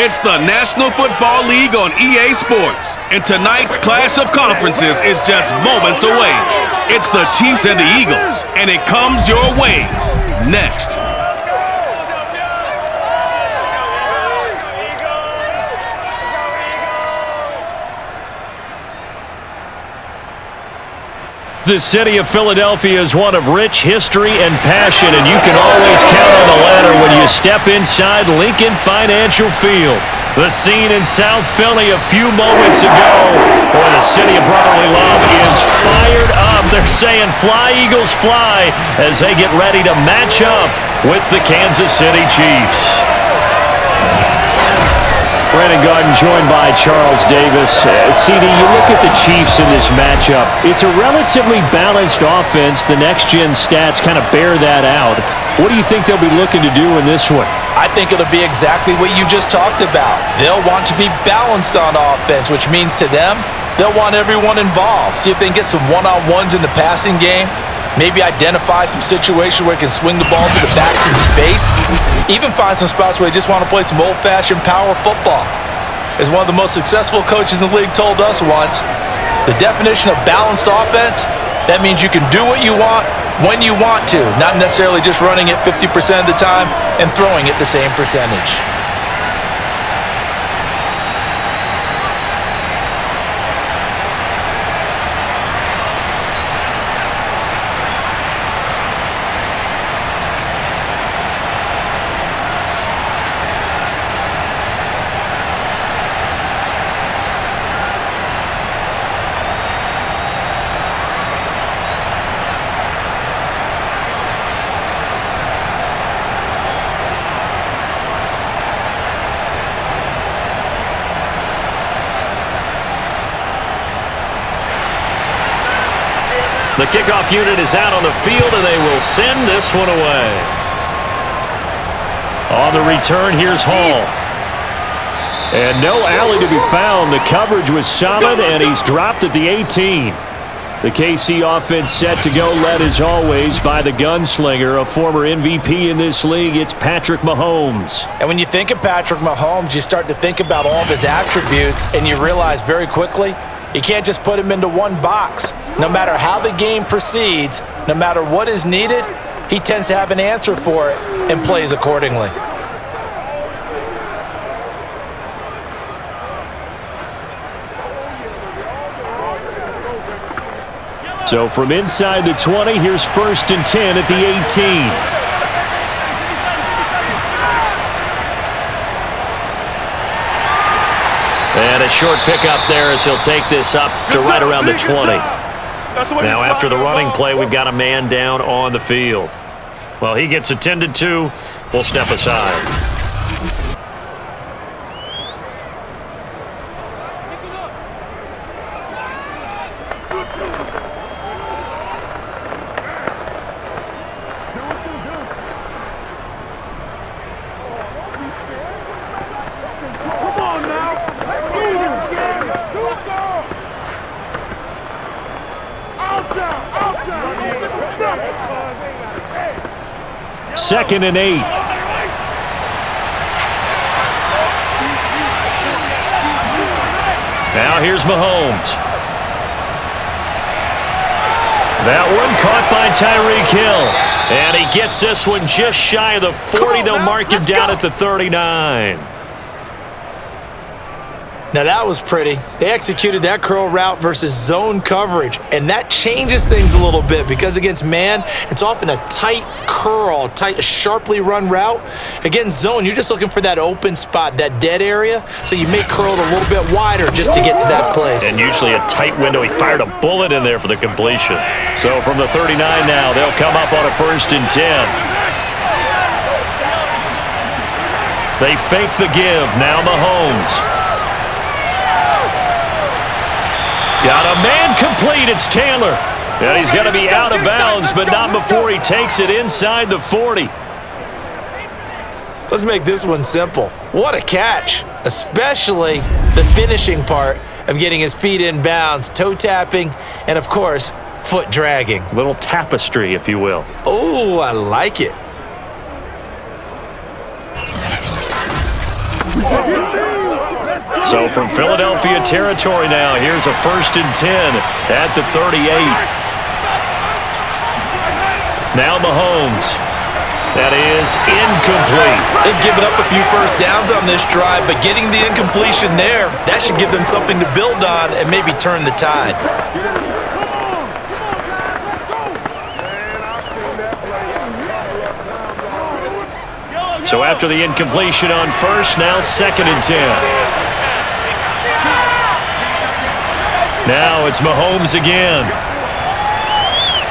It's the National Football League on EA Sports, and tonight's clash of conferences is just moments away. It's the Chiefs and the Eagles, and it comes your way next. The city of Philadelphia is one of rich history and passion, and you can always count on the ladder when you step inside Lincoln Financial Field. The scene in South Philly a few moments ago, where the city of brotherly love is fired up. They're saying fly, Eagles, fly, as they get ready to match up with the Kansas City Chiefs. Brandon Garden joined by Charles Davis. CD, you look at the Chiefs in this matchup. It's a relatively balanced offense. The next-gen stats kind of bear that out. What do you think they'll be looking to do in this one? I think it'll be exactly what you just talked about. They'll want to be balanced on offense, which means to them, they'll want everyone involved. See if they can get some one-on-ones in the passing game. Maybe identify some situation where he can swing the ball to the backs in space. Even find some spots where they just want to play some old-fashioned power football. As one of the most successful coaches in the league told us once, the definition of balanced offense, that means you can do what you want when you want to, not necessarily just running it 50% of the time and throwing it the same percentage. The kickoff unit is out on the field, and they will send this one away. On the return, here's Hall. And no alley to be found. The coverage was solid, and he's dropped at the 18. The KC offense set to go, led as always by the gunslinger, a former MVP in this league. It's Patrick Mahomes. And when you think of Patrick Mahomes, you start to think about all of his attributes, and you realize very quickly, you can't just put him into one box. No matter how the game proceeds, no matter what is needed, he tends to have an answer for it and plays accordingly. So from inside the 20, here's 1st and 10 at the 18. And a short pickup there as he'll take this up to right around the 20. Now after the running play, we've got a man down on the field. Well, he gets attended to. We'll step aside. Second and 8. Now here's Mahomes. That one caught by Tyreek Hill. And he gets this one just shy of the 40. They'll mark him down at the 39. Now that was pretty. They executed that curl route versus zone coverage, and that changes things a little bit because against man, it's often a tight curl, sharply run route. Against zone, you're just looking for that open spot, that dead area, so you may curl it a little bit wider just to get to that place. And usually a tight window. He fired a bullet in there for the completion. So from the 39 now, they'll come up on a 1st and 10. They fake the give. Now Mahomes. Got a man complete. It's Taylor. And he's going to be out of bounds, but not before he takes it inside the 40. Let's make this one simple. What a catch, especially the finishing part of getting his feet in bounds, toe tapping, and, of course, foot dragging. A little tapestry, if you will. Oh, I like it. So from Philadelphia territory now, here's a 1st and 10 at the 38. Now Mahomes. That is incomplete. They've given up a few first downs on this drive, but getting the incompletion there, that should give them something to build on and maybe turn the tide. So after the incompletion on 1st, now 2nd and 10. Now it's Mahomes again.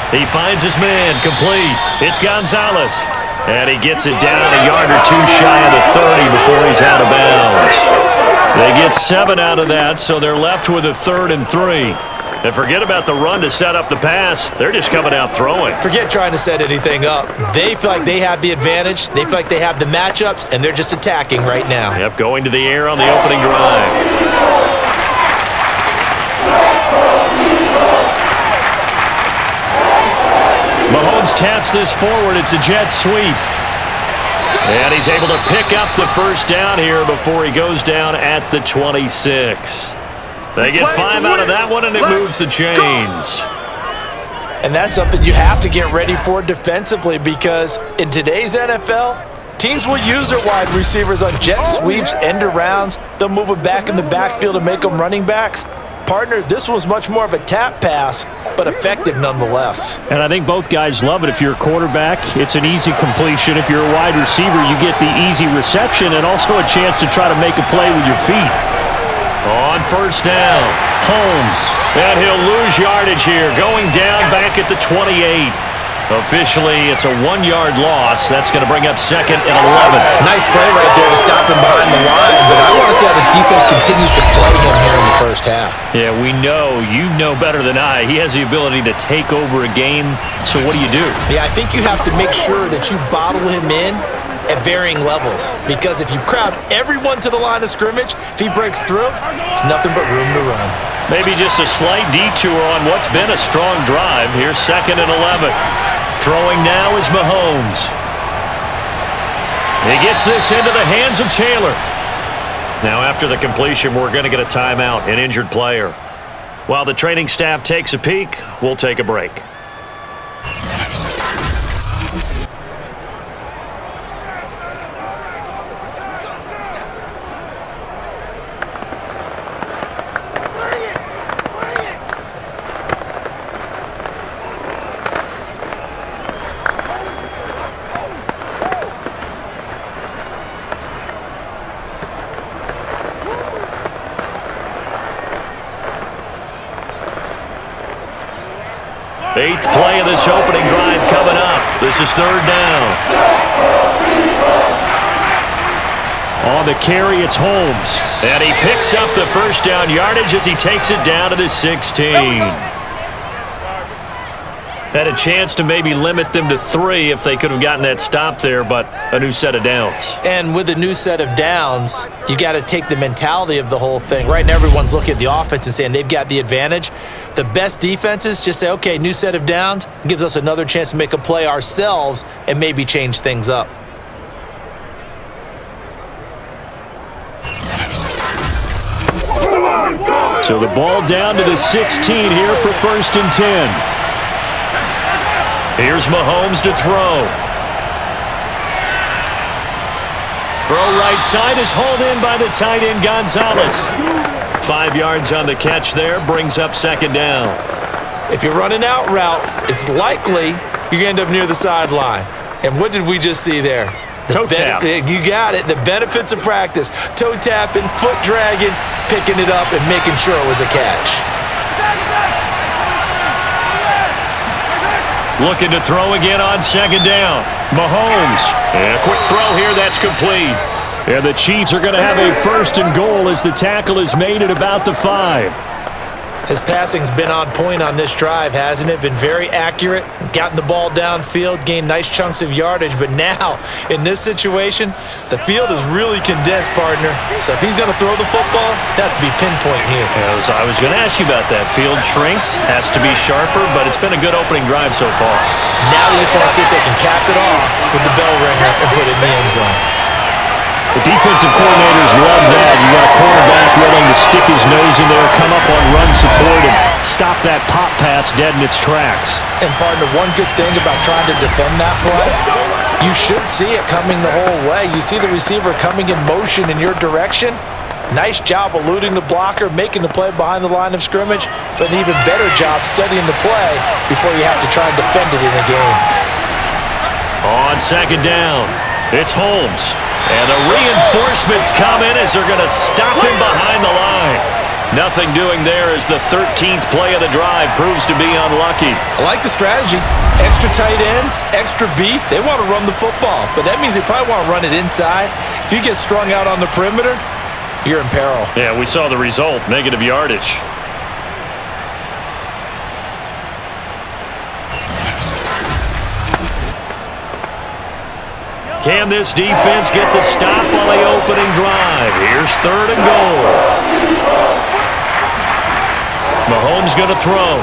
He finds his man, complete. It's Gonzalez. And he gets it down a yard or two shy of the 30 before he's out of bounds. They get 7 out of that, so they're left with a 3rd and 3. And forget about the run to set up the pass. They're just coming out throwing. Forget trying to set anything up. They feel like they have the advantage. They feel like they have the matchups, and they're just attacking right now. Yep, going to the air on the opening drive. Mahomes taps this forward. It's a jet sweep. And he's able to pick up the 1st down here before he goes down at the 26. They get 5 out of that one, and it moves the chains. And that's something you have to get ready for defensively, because in today's NFL, teams will use their wide receivers on jet sweeps, end arounds. They'll move them back in the backfield and make them running backs. Partner, this was much more of a tap pass, but effective nonetheless. And I think both guys love it. If you're a quarterback, it's an easy completion. If you're a wide receiver, you get the easy reception and also a chance to try to make a play with your feet. On 1st down, Holmes. And he'll lose yardage here, going down back at the 28. Officially, it's a 1-yard loss. That's going to bring up 2nd and 11. Nice play right there to stop him behind the line, but I want to see how this defense continues to play him here in the 1st half. Yeah, we know. You know better than I. He has the ability to take over a game, so what do you do? Yeah, I think you have to make sure that you bottle him in at varying levels, because if you crowd everyone to the line of scrimmage, if he breaks through, there's nothing but room to run. Maybe just a slight detour on what's been a strong drive. Here's 2nd and 11. Throwing now is Mahomes. He gets this into the hands of Taylor. Now after the completion, we're going to get a timeout, an injured player. While the training staff takes a peek, we'll take a break. Eighth play of this opening drive coming up. This is 3rd down. On the carry, it's Holmes. And he picks up the 1st down yardage as he takes it down to the 16. Had a chance to maybe limit them to 3 if they could have gotten that stop there, but a new set of downs. And with a new set of downs, you got to take the mentality of the whole thing. Right now, everyone's looking at the offense and saying they've got the advantage. The best defenses just say, okay, new set of downs, gives us another chance to make a play ourselves and maybe change things up. So the ball down to the 16 here for 1st and 10. Here's Mahomes to throw. Throw right side is hauled in by the tight end Gonzalez. 5 yards on the catch there, brings up 2nd down. If you're running out route, it's likely you're going to end up near the sideline. And what did we just see there? Toe tap. You got it. The benefits of practice. Toe tapping, foot dragging, picking it up, and making sure it was a catch. Looking to throw again on 2nd down. Mahomes. And a quick throw here, that's complete. And the Chiefs are going to have a 1st and goal as the tackle is made at about the 5. His passing's been on point on this drive, hasn't it? Been very accurate, gotten the ball downfield, gained nice chunks of yardage, but now, in this situation, the field is really condensed, partner. So if he's going to throw the football, that has to be pinpoint here. As I was going to ask you about that. Field shrinks, has to be sharper, but it's been a good opening drive so far. Now they just want to see if they can cap it off with the bell ringer and put it in the end zone. The defensive coordinators love that. You got a cornerback willing to stick his nose in there, come up on run support, and stop that pop pass dead in its tracks. And partner, one good thing about trying to defend that play, you should see it coming the whole way. You see the receiver coming in motion in your direction. Nice job eluding the blocker, making the play behind the line of scrimmage, but an even better job studying the play before you have to try and defend it in a game. On second down, it's Holmes. And the reinforcements come in as they're going to stop him behind the line. Nothing doing there as the 13th play of the drive proves to be unlucky. I like the strategy. Extra tight ends, extra beef. They want to run the football, but that means they probably want to run it inside. If you get strung out on the perimeter, you're in peril. Yeah, we saw the result, negative yardage. Can this defense get the stop on the opening drive? Here's 3rd and goal. Mahomes going to throw.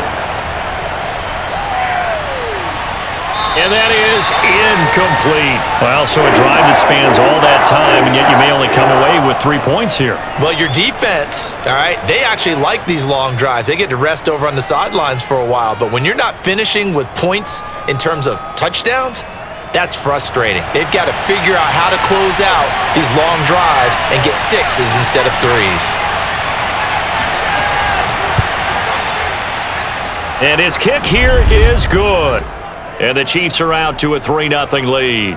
And that is incomplete. Well, so a drive that spans all that time, and yet you may only come away with 3 points here. Well, your defense, all right, they actually like these long drives. They get to rest over on the sidelines for a while. But when you're not finishing with points in terms of touchdowns, that's frustrating. They've got to figure out how to close out these long drives and get 6s instead of 3s. And his kick here is good. And the Chiefs are out to a 3-0 lead.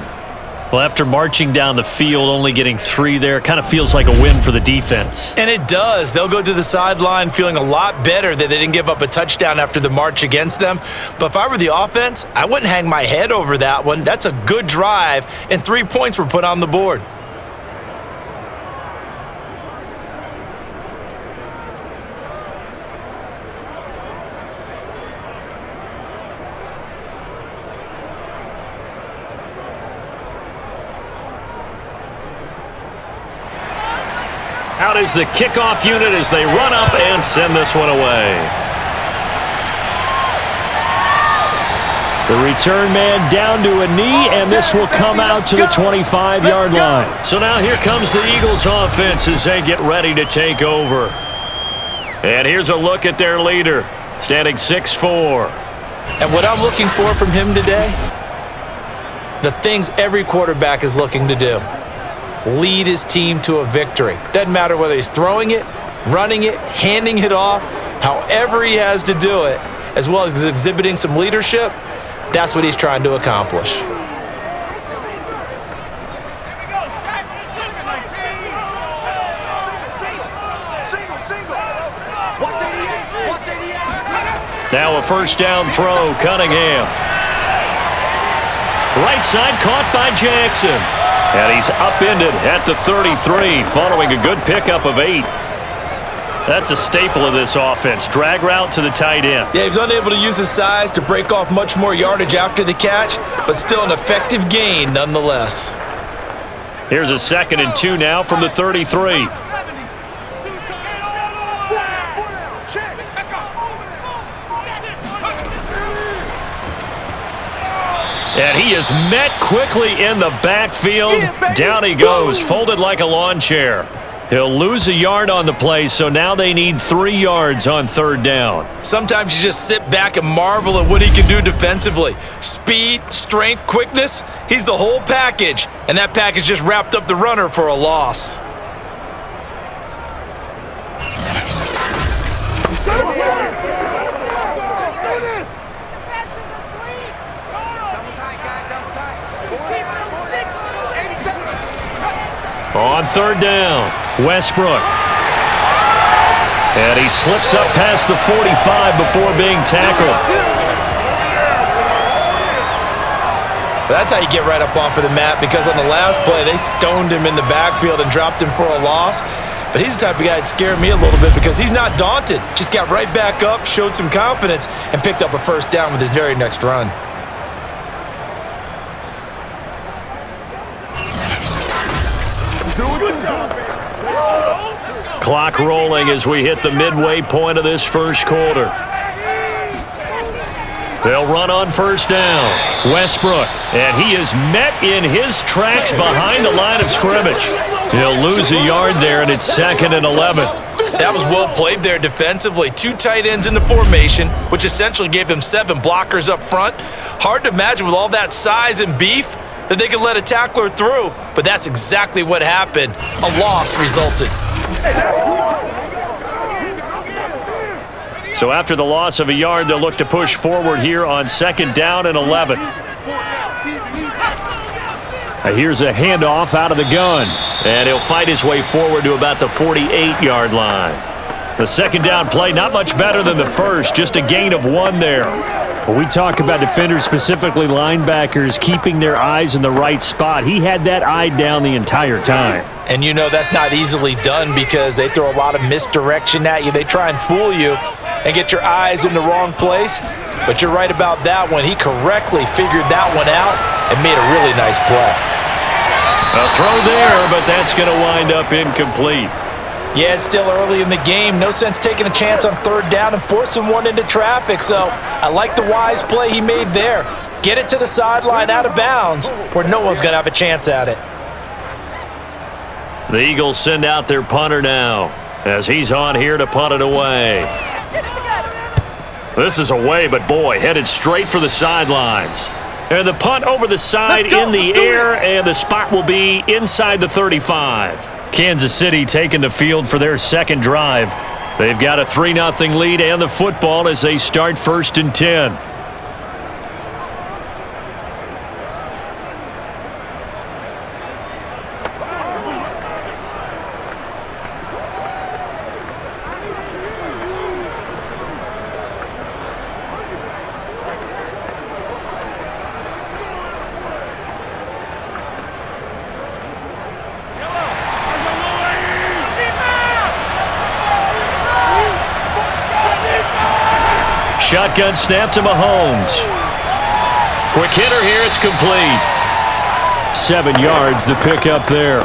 Well, after marching down the field, only getting 3 there, kind of feels like a win for the defense. And it does. They'll go to the sideline feeling a lot better that they didn't give up a touchdown after the march against them. But if I were the offense, I wouldn't hang my head over that one. That's a good drive, and 3 points were put on the board. Out is the kickoff unit as they run up and send this one away. The return man down to a knee, and this will come out to the 25-yard line. So now here comes the Eagles offense as they get ready to take over. And here's a look at their leader, standing 6'4". And what I'm looking for from him today, the things every quarterback is looking to do. Lead his team to a victory. Doesn't matter whether he's throwing it, running it, handing it off, however he has to do it, as well as exhibiting some leadership, that's what he's trying to accomplish. Now a first down throw, Cunningham. Right side caught by Jackson. And he's upended at the 33 following a good pickup of 8. That's a staple of this offense. Drag route to the tight end. Yeah, he was unable to use his size to break off much more yardage after the catch, but still an effective gain nonetheless. Here's a 2nd and 2 now from the 33. And he is met quickly in the backfield. Down he goes, folded like a lawn chair. He'll lose a yard on the play, so now they need 3 yards on 3rd down. Sometimes you just sit back and marvel at what he can do defensively. Speed, strength, quickness, he's the whole package. And that package just wrapped up the runner for a loss. On 3rd down, Westbrook. And he slips up past the 45 before being tackled. That's how you get right up off of the mat, because on the last play, they stoned him in the backfield and dropped him for a loss. But he's the type of guy that scared me a little bit because he's not daunted. Just got right back up, showed some confidence, and picked up a first down with his very next run. Clock rolling as we hit the midway point of this first quarter. They'll run on 1st down. Westbrook, and he is met in his tracks behind the line of scrimmage. He'll lose a yard there, and it's 2nd and 11. That was well played there defensively. 2 tight ends in the formation, which essentially gave them 7 blockers up front. Hard to imagine with all that size and beef that they could let a tackler through, but that's exactly what happened. A loss resulted. So after the loss of a yard, they'll look to push forward here on 2nd down and 11. Here's a handoff out of the gun, and he'll fight his way forward to about the 48-yard line. The 2nd down play, not much better than the first, just a gain of 1 there. When we talk about defenders, specifically linebackers, keeping their eyes in the right spot, he had that eye down the entire time. And you know that's not easily done because they throw a lot of misdirection at you. They try and fool you and get your eyes in the wrong place. But you're right about that one. He correctly figured that one out and made a really nice play. A throw there, but that's going to wind up incomplete. Yeah, it's still early in the game. No sense taking a chance on 3rd down and forcing one into traffic. So I like the wise play he made there. Get it to the sideline out of bounds where no one's going to have a chance at it. The Eagles send out their punter now as he's on here to punt it away. This is away, but boy, headed straight for the sidelines. And the punt over the side in the air, and the spot will be inside the 35. Kansas City taking the field for their 2nd drive. They've got a 3-0 lead and the football as they start 1st and 10. Shotgun snap to Mahomes. Quick hitter here, it's complete. 7 yards, the pickup there.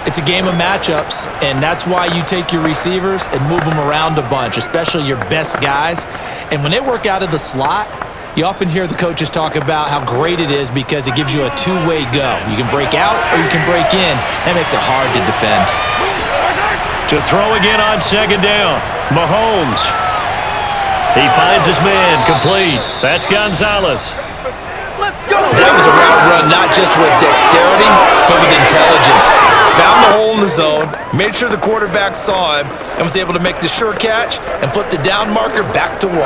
It's a game of matchups, and that's why you take your receivers and move them around a bunch, especially your best guys. And when they work out of the slot, you often hear the coaches talk about how great it is because it gives you a 2-way go. You can break out or you can break in. That makes it hard to defend. To throw again on 2nd down, Mahomes. He finds his man, complete. That's Gonzalez. Let's go. That was a route run, not just with dexterity, but with intelligence. Found the hole in the zone, made sure the quarterback saw him, and was able to make the sure catch and flip the down marker back to 1.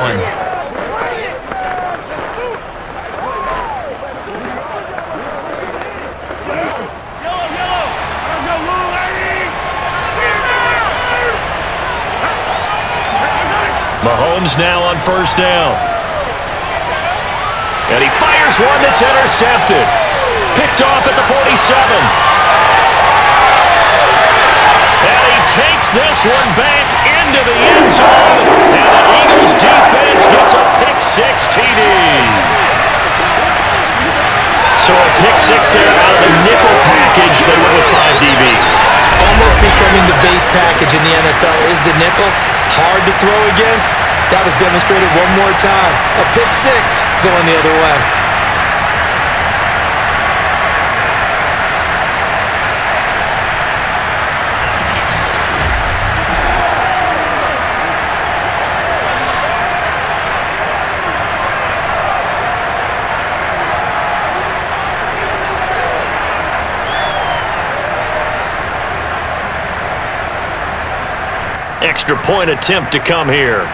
Mahomes now on 1st down. And he fires one that's intercepted. Picked off at the 47. And he takes this one back into the end zone. And the Eagles defense gets a pick-6 TD. So a pick-6 there out of the nickel package. They went with 5 DBs. Almost becoming the base package in the NFL is the nickel. Hard to throw against. That was demonstrated one more time. A pick-6 going the other way. Extra point attempt to come here.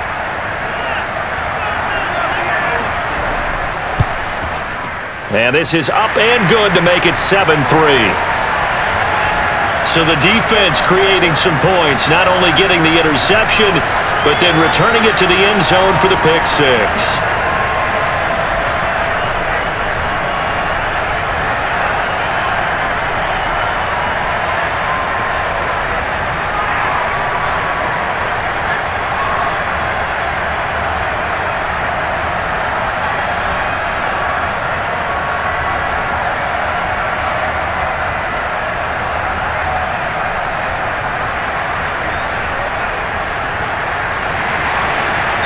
And this is up and good to make it 7-3. So the defense creating some points, not only getting the interception, but then returning it to the end zone for the pick-6.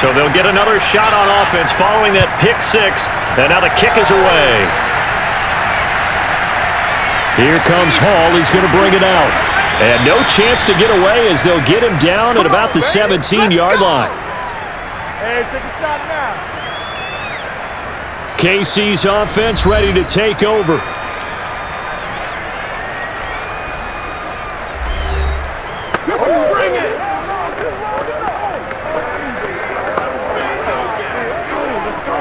So they'll get another shot on offense following that pick-6, and now the kick is away. Here comes Hall. He's going to bring it out. And no chance to get away as they'll get him down at about the 17-yard line. Hey, take a shot now. KC's offense ready to take over. Bring it. Let's go.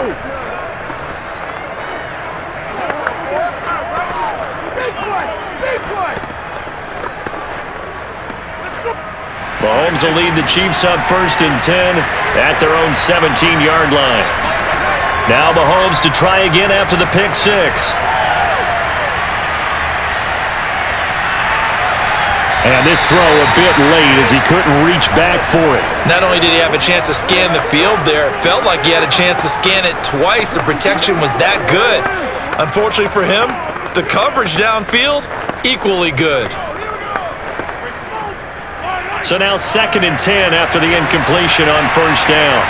Big play. Big play. Mahomes will lead the Chiefs up 1st and 10 at their own 17-yard line. Now Mahomes to try again after the pick six. And this throw a bit late as he couldn't reach back for it. Not only did he have a chance to scan the field there, it felt like he had a chance to scan it twice. The protection was that good. Unfortunately for him, the coverage downfield, equally good. So now 2nd and 10 after the incompletion on 1st down.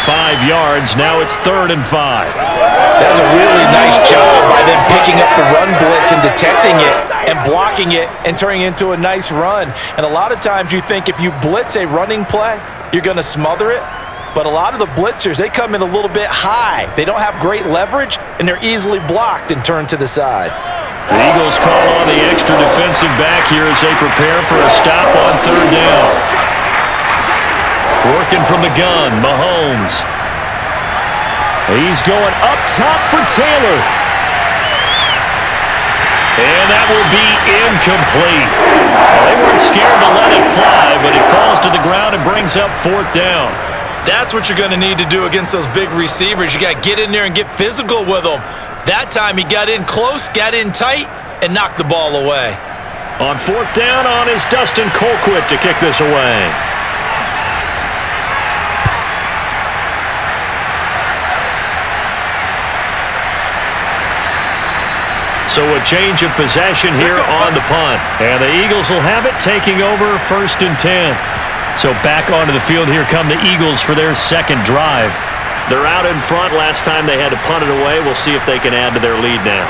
Five yards. Now it's 3rd and 5. That was a really nice job by them picking up the run blitz and detecting it and blocking it and turning it into a nice run. And a lot of times you think if you blitz a running play, you're going to smother it. But a lot of the blitzers, they come in a little bit high. They don't have great leverage, and they're easily blocked and turned to the side. The Eagles call on the extra defensive back here as they prepare for a stop on 3rd down. Working from the gun, Mahomes. He's going up top for Taylor. And that will be incomplete. Well, they weren't scared to let it fly, but it falls to the ground and brings up 4th down. That's what you're going to need to do against those big receivers. You got to get in there and get physical with them. That time he got in close, got in tight, and knocked the ball away. On 4th down is Dustin Colquitt to kick this away. So a change of possession here on the punt. And the Eagles will have it, taking over 1st and 10. So back onto the field, here come the Eagles for their 2nd drive. They're out in front. Last time they had to punt it away. We'll see if they can add to their lead now.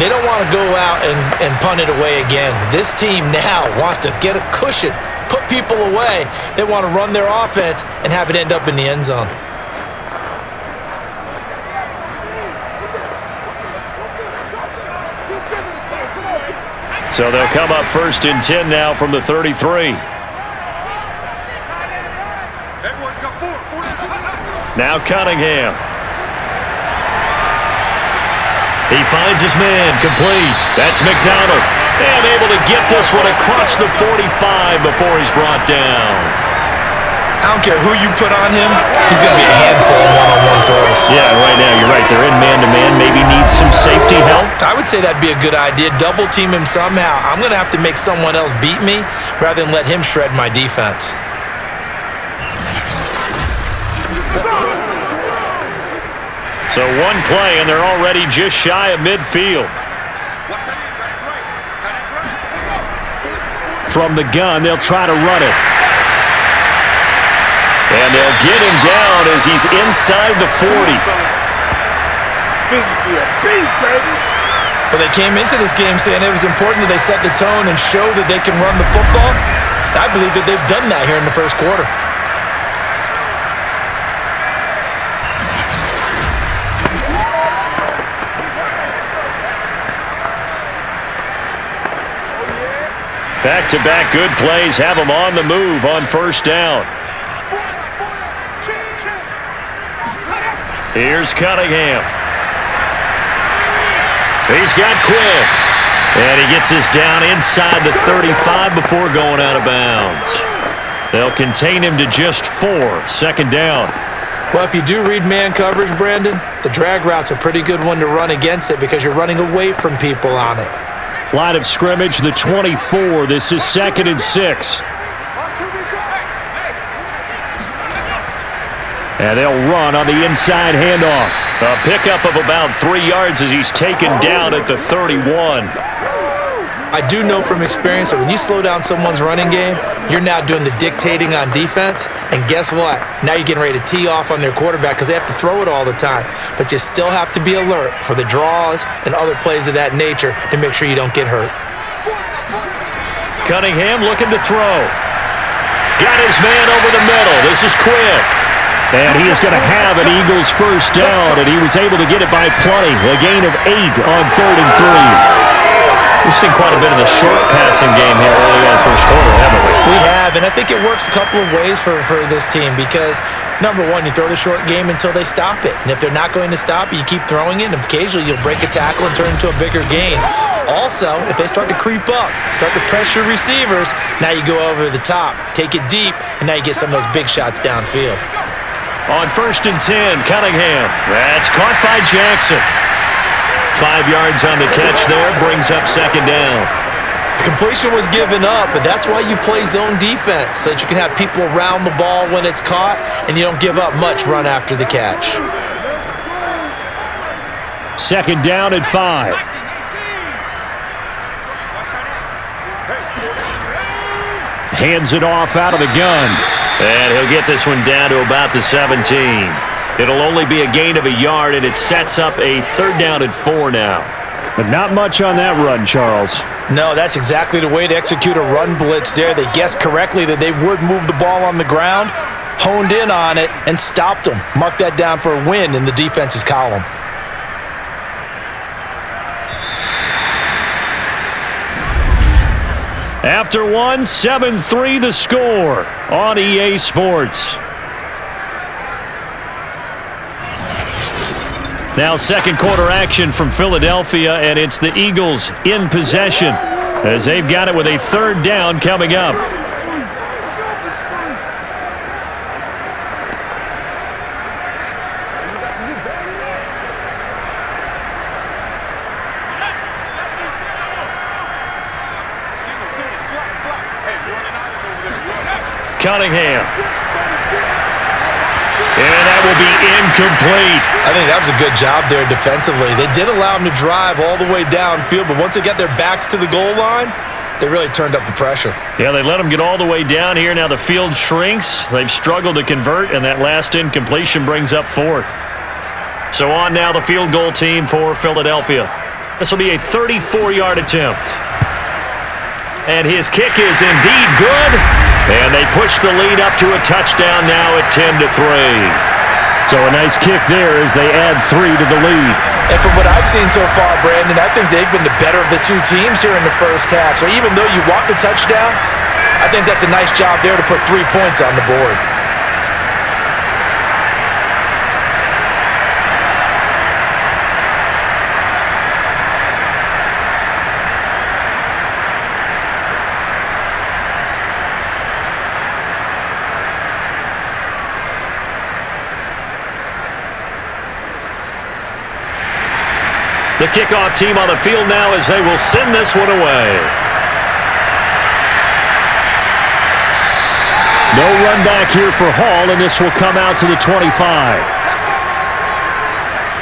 They don't want to go out and punt it away again. This team now wants to get a cushion, put people away. They want to run their offense and have it end up in the end zone. So they'll come up 1st and 10 now from the 33. Now Cunningham. He finds his man, complete. That's McDonald. And able to get this one across the 45 before he's brought down. I don't care who you put on him, he's going to be a handful of one-on-one throws. Yeah, right now, you're right. They're in man-to-man. Maybe need some safety help. I would say that'd be a good idea. Double team him somehow. I'm going to have to make someone else beat me rather than let him shred my defense. So one play, and they're already just shy of midfield. From the gun, they'll try to run it. And they'll get him down as he's inside the 40. Well, they came into this game saying it was important that they set the tone and show that they can run the football. I believe that they've done that here in the 1st quarter. Back-to-back good plays have them on the move on 1st down. Here's Cunningham. He's got Quick. And he gets this down inside the 35 before going out of bounds. They'll contain him to just 4. 2nd down. Well, if you do read man coverage, Brandon, the drag route's a pretty good one to run against it because you're running away from people on it. Line of scrimmage, the 24. This is 2nd and 6. And they'll run on the inside handoff. A pickup of about 3 yards as he's taken down at the 31. I do know from experience that when you slow down someone's running game, you're now doing the dictating on defense. And guess what? Now you're getting ready to tee off on their quarterback because they have to throw it all the time. But you still have to be alert for the draws and other plays of that nature to make sure you don't get hurt. Cunningham looking to throw. Got his man over the middle. This is quick. And he is going to have an Eagles first down, and he was able to get it by plenty. A gain of 8 on 3rd and 3. We've seen quite a bit of the short passing game here early on first quarter, haven't we? We have, and I think it works a couple of ways for this team because, number one, you throw the short game until they stop it. And if they're not going to stop it, you keep throwing it, and occasionally you'll break a tackle and turn it into a bigger gain. Also, if they start to creep up, start to pressure receivers, now you go over the top, take it deep, and now you get some of those big shots downfield. On 1st and 10, Cunningham. That's caught by Jackson. 5 yards on the catch there, brings up 2nd down. Completion was given up, but that's why you play zone defense, so that you can have people around the ball when it's caught, and you don't give up much run after the catch. 2nd down at 5. Hands it off out of the gun. And he'll get this one down to about the 17. It'll only be a gain of a yard, and it sets up a 3rd down at 4 now. But not much on that run, Charles. No, that's exactly the way to execute a run blitz there. They guessed correctly that they would move the ball on the ground, honed in on it, and stopped them. Mark that down for a win in the defense's column. After one, 7-3 the score on EA Sports. Now 2nd quarter action from Philadelphia, and it's the Eagles in possession as they've got it with a 3rd down coming up. Cunningham. And that will be incomplete. I think that was a good job there defensively. They did allow them to drive all the way downfield, but once they got their backs to the goal line, they really turned up the pressure. Yeah, they let them get all the way down here. Now the field shrinks. They've struggled to convert, and that last incompletion brings up 4th. So on now the field goal team for Philadelphia. This will be a 34-yard attempt. And his kick is indeed good. And they push the lead up to a touchdown now at 10-3. So a nice kick there as they add 3 to the lead. And from what I've seen so far, Brandon, I think they've been the better of the two teams here in the first half. So even though you want the touchdown, I think that's a nice job there to put 3 points on the board. The kickoff team on the field now as they will send this one away. No run back here for Hall, and this will come out to the 25.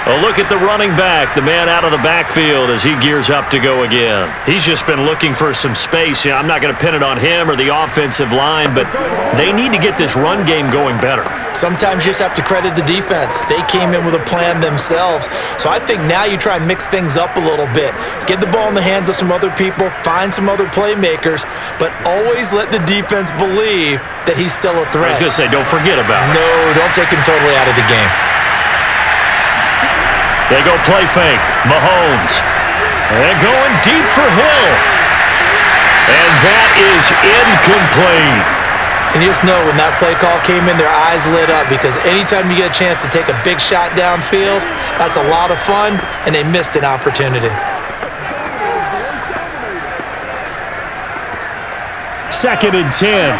A look at the running back, the man out of the backfield as he gears up to go again. He's just been looking for some space. I'm not going to pin it on him or the offensive line, but they need to get this run game going better. Sometimes you just have to credit the defense. They came in with a plan themselves. So I think now you try and mix things up a little bit. Get the ball in the hands of some other people, find some other playmakers, but always let the defense believe that he's still a threat. I was going to say, don't forget about it. No, don't take him totally out of the game. They go play fake. Mahomes. And going deep for Hill. And that is incomplete. And you just know when that play call came in, their eyes lit up because anytime you get a chance to take a big shot downfield, that's a lot of fun, and they missed an opportunity. 2nd and 10.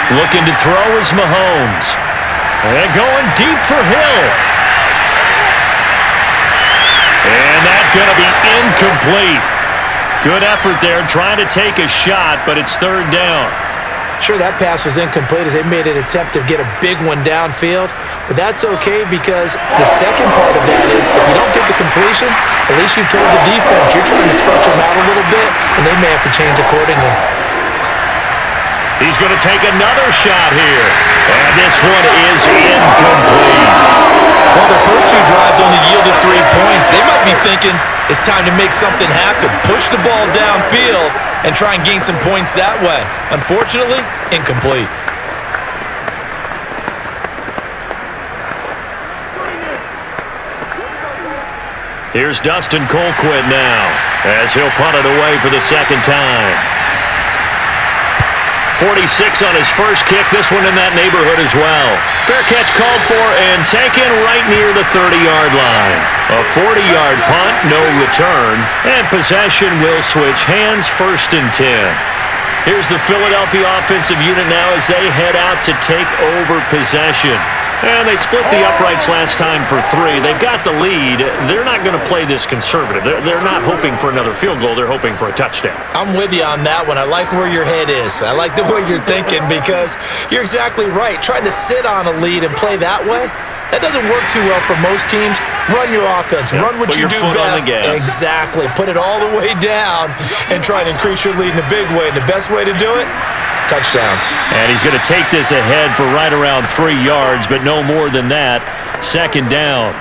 Looking to throw is Mahomes. And going deep for Hill. And that's going to be incomplete. Good effort there trying to take a shot, but it's 3rd down. Sure, that pass was incomplete as they made an attempt to get a big one downfield, but that's okay because the second part of that is if you don't get the completion, at least you've told the defense you're trying to stretch them out a little bit, and they may have to change accordingly. He's going to take another shot here, and this one is incomplete. Well, their first 2 drives only yielded 3 points. They might be thinking it's time to make something happen. Push the ball downfield and try and gain some points that way. Unfortunately, incomplete. Here's Dustin Colquitt now as he'll punt it away for the second time. 46 on his first kick, this one in that neighborhood as well. Fair catch called for and taken right near the 30-yard line. A 40-yard punt, no return, and possession will switch hands, 1st and 10. Here's the Philadelphia offensive unit now as they head out to take over possession. And they split the uprights last time for 3. They've got the lead. They're not going to play this conservative. They're not hoping for another field goal. They're hoping for a touchdown. I'm with you on that one. I like where your head is. I like the way you're thinking because you're exactly right. Trying to sit on a lead and play that way, that doesn't work too well for most teams. Run your offense. Run what you do best. Exactly. Put it all the way down and try and increase your lead in a big way. And the best way to do it, touchdowns. And he's going to take this ahead for right around 3 yards, but no more than that. 2nd down.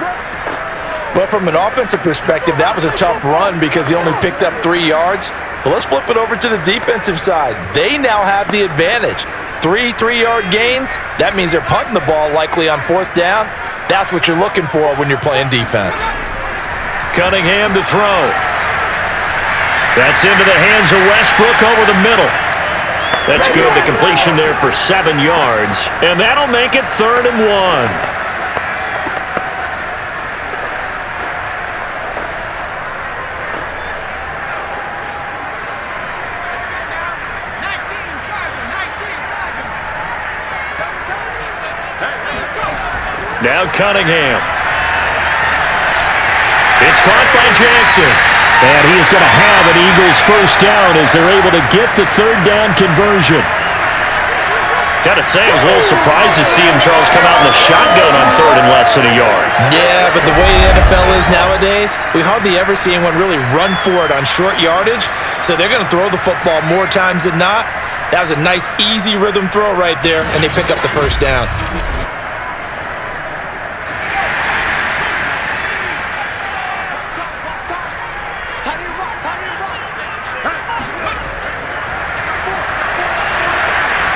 Well, from an offensive perspective, that was a tough run because he only picked up 3 yards. But let's flip it over to the defensive side. They now have the advantage. 3 3-yard gains, that means they're punting the ball likely on 4th down. That's what you're looking for when you're playing defense. Cunningham to throw. That's into the hands of Westbrook over the middle. That's good. The completion there for 7 yards. And that'll make it 3rd and 1. Now Cunningham. It's caught by Jackson. And he is going to have an Eagles first down as they're able to get the 3rd down conversion. Got to say, I was a little surprised to see him, Charles, come out in the shotgun on 3rd and less than a yard. Yeah, but the way the NFL is nowadays, we hardly ever see anyone really run for it on short yardage. So they're going to throw the football more times than not. That was a nice, easy rhythm throw right there, and they pick up the first down.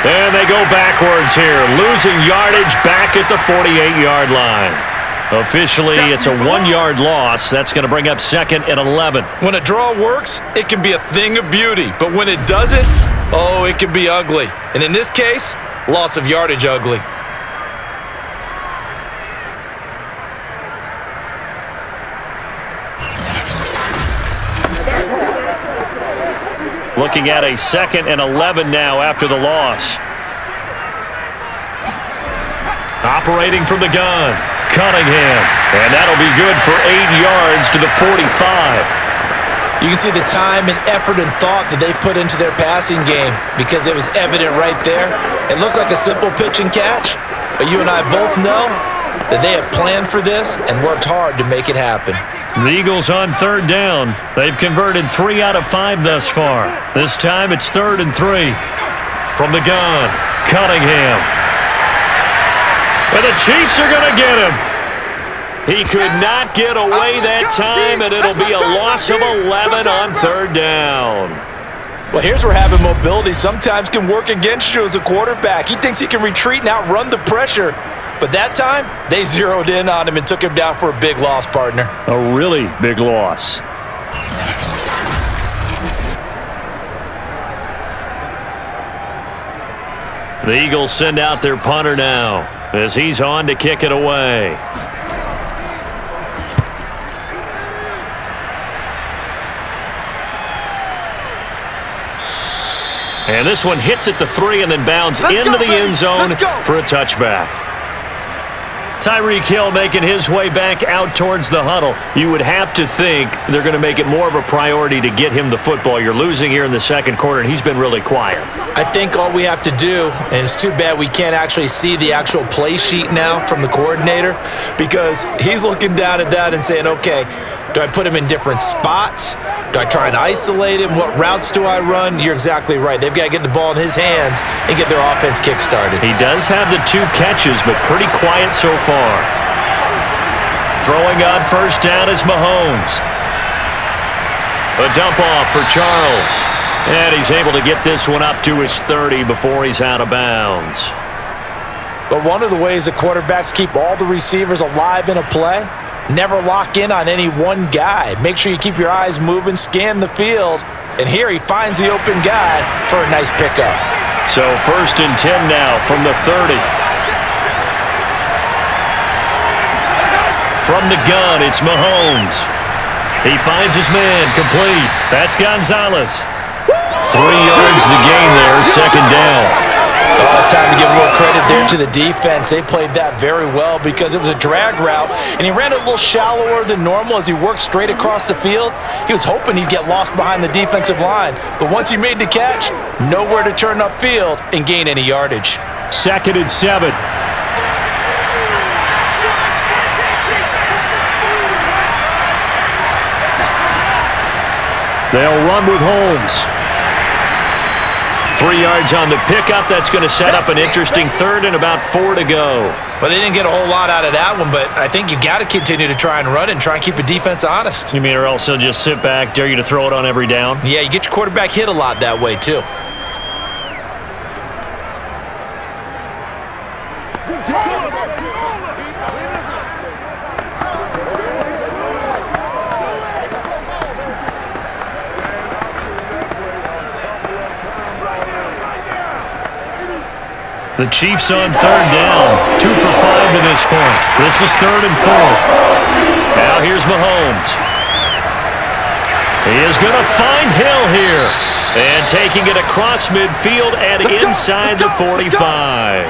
And they go backwards here, losing yardage back at the 48-yard line. Officially, it's a 1-yard loss. That's going to bring up 2nd and 11. When a draw works, it can be a thing of beauty. But when it doesn't, oh, it can be ugly. And in this case, loss of yardage ugly. Looking at a 2nd and 11 now after the loss. Operating from the gun, Cunningham. And that'll be good for 8 yards to the 45. You can see the time and effort and thought that they put into their passing game because it was evident right there. It looks like a simple pitch and catch, but you and I both know that they have planned for this and worked hard to make it happen. The Eagles on 3rd down. They've converted 3 out of 5 thus far. This time it's 3rd and 3. From the gun, Cunningham. And the Chiefs are going to get him. He could not get away that time, and it'll be a loss of 11 on 3rd down. Well, here's where having mobility sometimes can work against you as a quarterback. He thinks he can retreat and outrun the pressure. But that time, they zeroed in on him and took him down for a big loss, partner. A really big loss. The Eagles send out their punter now as he's on to kick it away. And this one hits at the 3 and then bounds into the end zone for a touchback. Tyreek Hill making his way back out towards the huddle. You would have to think they're going to make it more of a priority to get him the football. You're losing here in the second quarter, and he's been really quiet. I think all we have to do, and it's too bad we can't actually see the actual play sheet now from the coordinator, because he's looking down at that and saying, okay, do I put him in different spots? Do I try and isolate him? What routes do I run? You're exactly right. They've got to get the ball in his hands and get their offense kick-started. He does have the 2 catches, but pretty quiet so far. Throwing on first down is Mahomes. A dump off for Charles. And he's able to get this one up to his 30 before he's out of bounds. But one of the ways that quarterbacks keep all the receivers alive in a play, never lock in on any one guy. Make sure you keep your eyes moving, scan the field. And here he finds the open guy for a nice pickup. So 1st and 10 now from the 30. From the gun, it's Mahomes. He finds his man, complete. That's Gonzalez. 3 yards the gain there, second down. Oh, it's time to give more credit there to the defense. They played that very well because it was a drag route, and he ran a little shallower than normal as he worked straight across the field. He was hoping he'd get lost behind the defensive line, but once he made the catch, nowhere to turn upfield and gain any yardage. 2nd and 7. They'll run with Holmes. 3 yards on the pickup. That's going to set up an interesting 3rd and about 4 to go. Well, they didn't get a whole lot out of that one, but I think you've got to continue to try and run and try and keep the defense honest. You mean, or else they'll just sit back, dare you to throw it on every down? Yeah, you get your quarterback hit a lot that way, too. The Chiefs on 3rd down. 2 for 5 to this point. This is 3rd and 4. Now here's Mahomes. He is going to find Hill here. And taking it across midfield and inside the 45.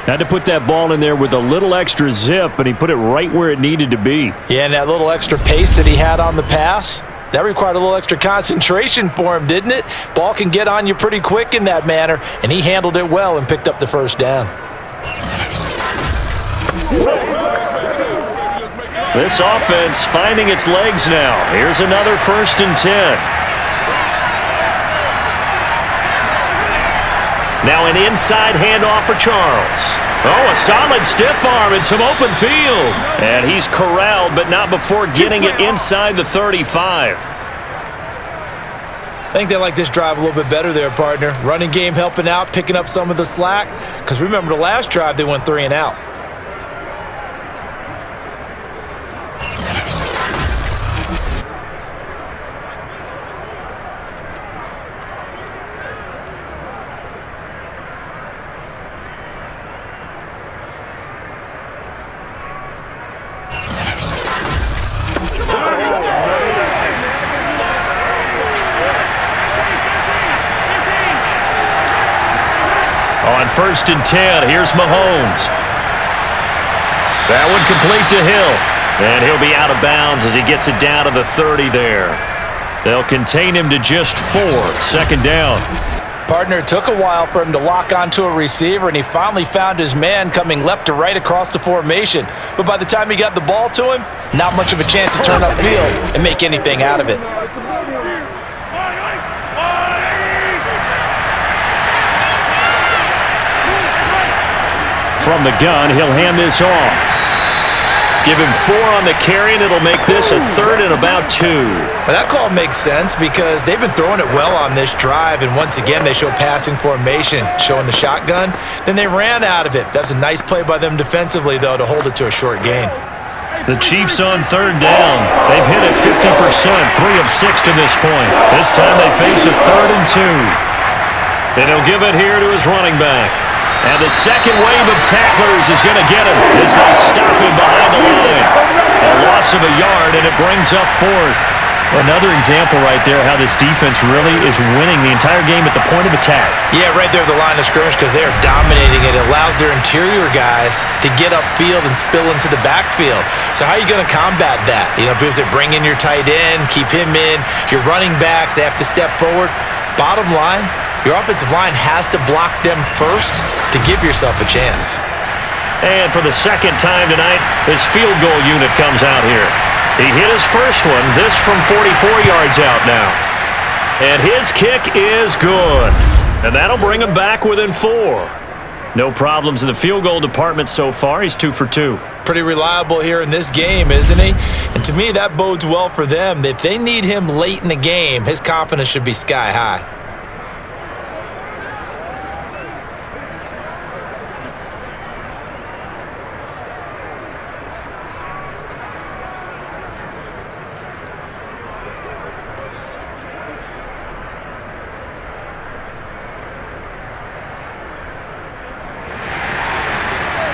Had to put that ball in there with a little extra zip, and he put it right where it needed to be. Yeah, and that little extra pace that he had on the pass, that required a little extra concentration for him, didn't it? Ball can get on you pretty quick in that manner, and he handled it well and picked up the first down. This offense finding its legs now. Here's another 1st and 10. Now an inside handoff for Charles. Oh, a solid stiff arm and some open field. And he's corralled, but not before getting it inside the 35. I think they like this drive a little bit better there, partner. Running game helping out, picking up some of the slack. Because remember, the last drive, they went 3 and out. On 1st and 10, here's Mahomes. That one complete to Hill. And he'll be out of bounds as he gets it down to the 30 there. They'll contain him to just 4. Second down. Partner, it took a while for him to lock onto a receiver, and he finally found his man coming left to right across the formation. But by the time he got the ball to him, not much of a chance to turn upfield and make anything out of it. From the gun, he'll hand this off. Give him 4 on the carry, and it'll make this a 3rd and about 2. Well, that call makes sense because they've been throwing it well on this drive, and once again, they show passing formation, showing the shotgun. Then they ran out of it. That's a nice play by them defensively, though, to hold it to a short gain. The Chiefs on 3rd down. They've hit it 50%, 3 of 6 to this point. This time they face a 3rd and 2. And he'll give it here to his running back. And the second wave of tacklers is going to get him as they stop him behind the line. A loss of a yard, and it brings up 4th. Another example right there how this defense really is winning the entire game at the point of attack. Yeah, right there at the line of scrimmage because they are dominating it. It allows their interior guys to get upfield and spill into the backfield. So how are you going to combat that? You know, because they bring in your tight end, keep him in. Your running backs, they have to step forward. Bottom line, your offensive line has to block them first to give yourself a chance. And for the second time tonight, his field goal unit comes out here. He hit his first one, this from 44 yards out now. And his kick is good. And that'll bring him back within 4. No problems in the field goal department so far. He's 2 for 2. Pretty reliable here in this game, isn't he? And to me, that bodes well for them. If they need him late in the game, his confidence should be sky high.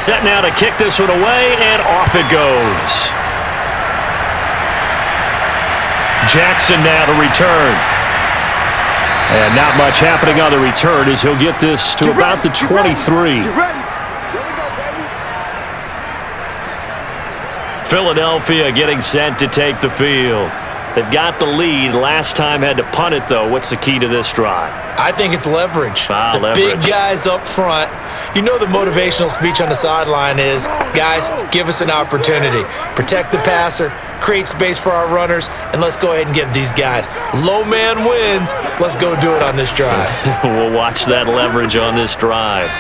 Set now to kick this one away, and off it goes. Jackson now to return. And not much happening on the return as he'll get this to about the 23. Philadelphia getting set to take the field. They've got the lead. Last time had to punt it, though. What's the key to this drive? I think it's leverage. Leverage. Big guys up front. You know the motivational speech on the sideline is, guys, give us an opportunity. Protect the passer, create space for our runners, and let's go ahead and give these guys. Low man wins. Let's go do it on this drive. We'll watch that leverage on this drive.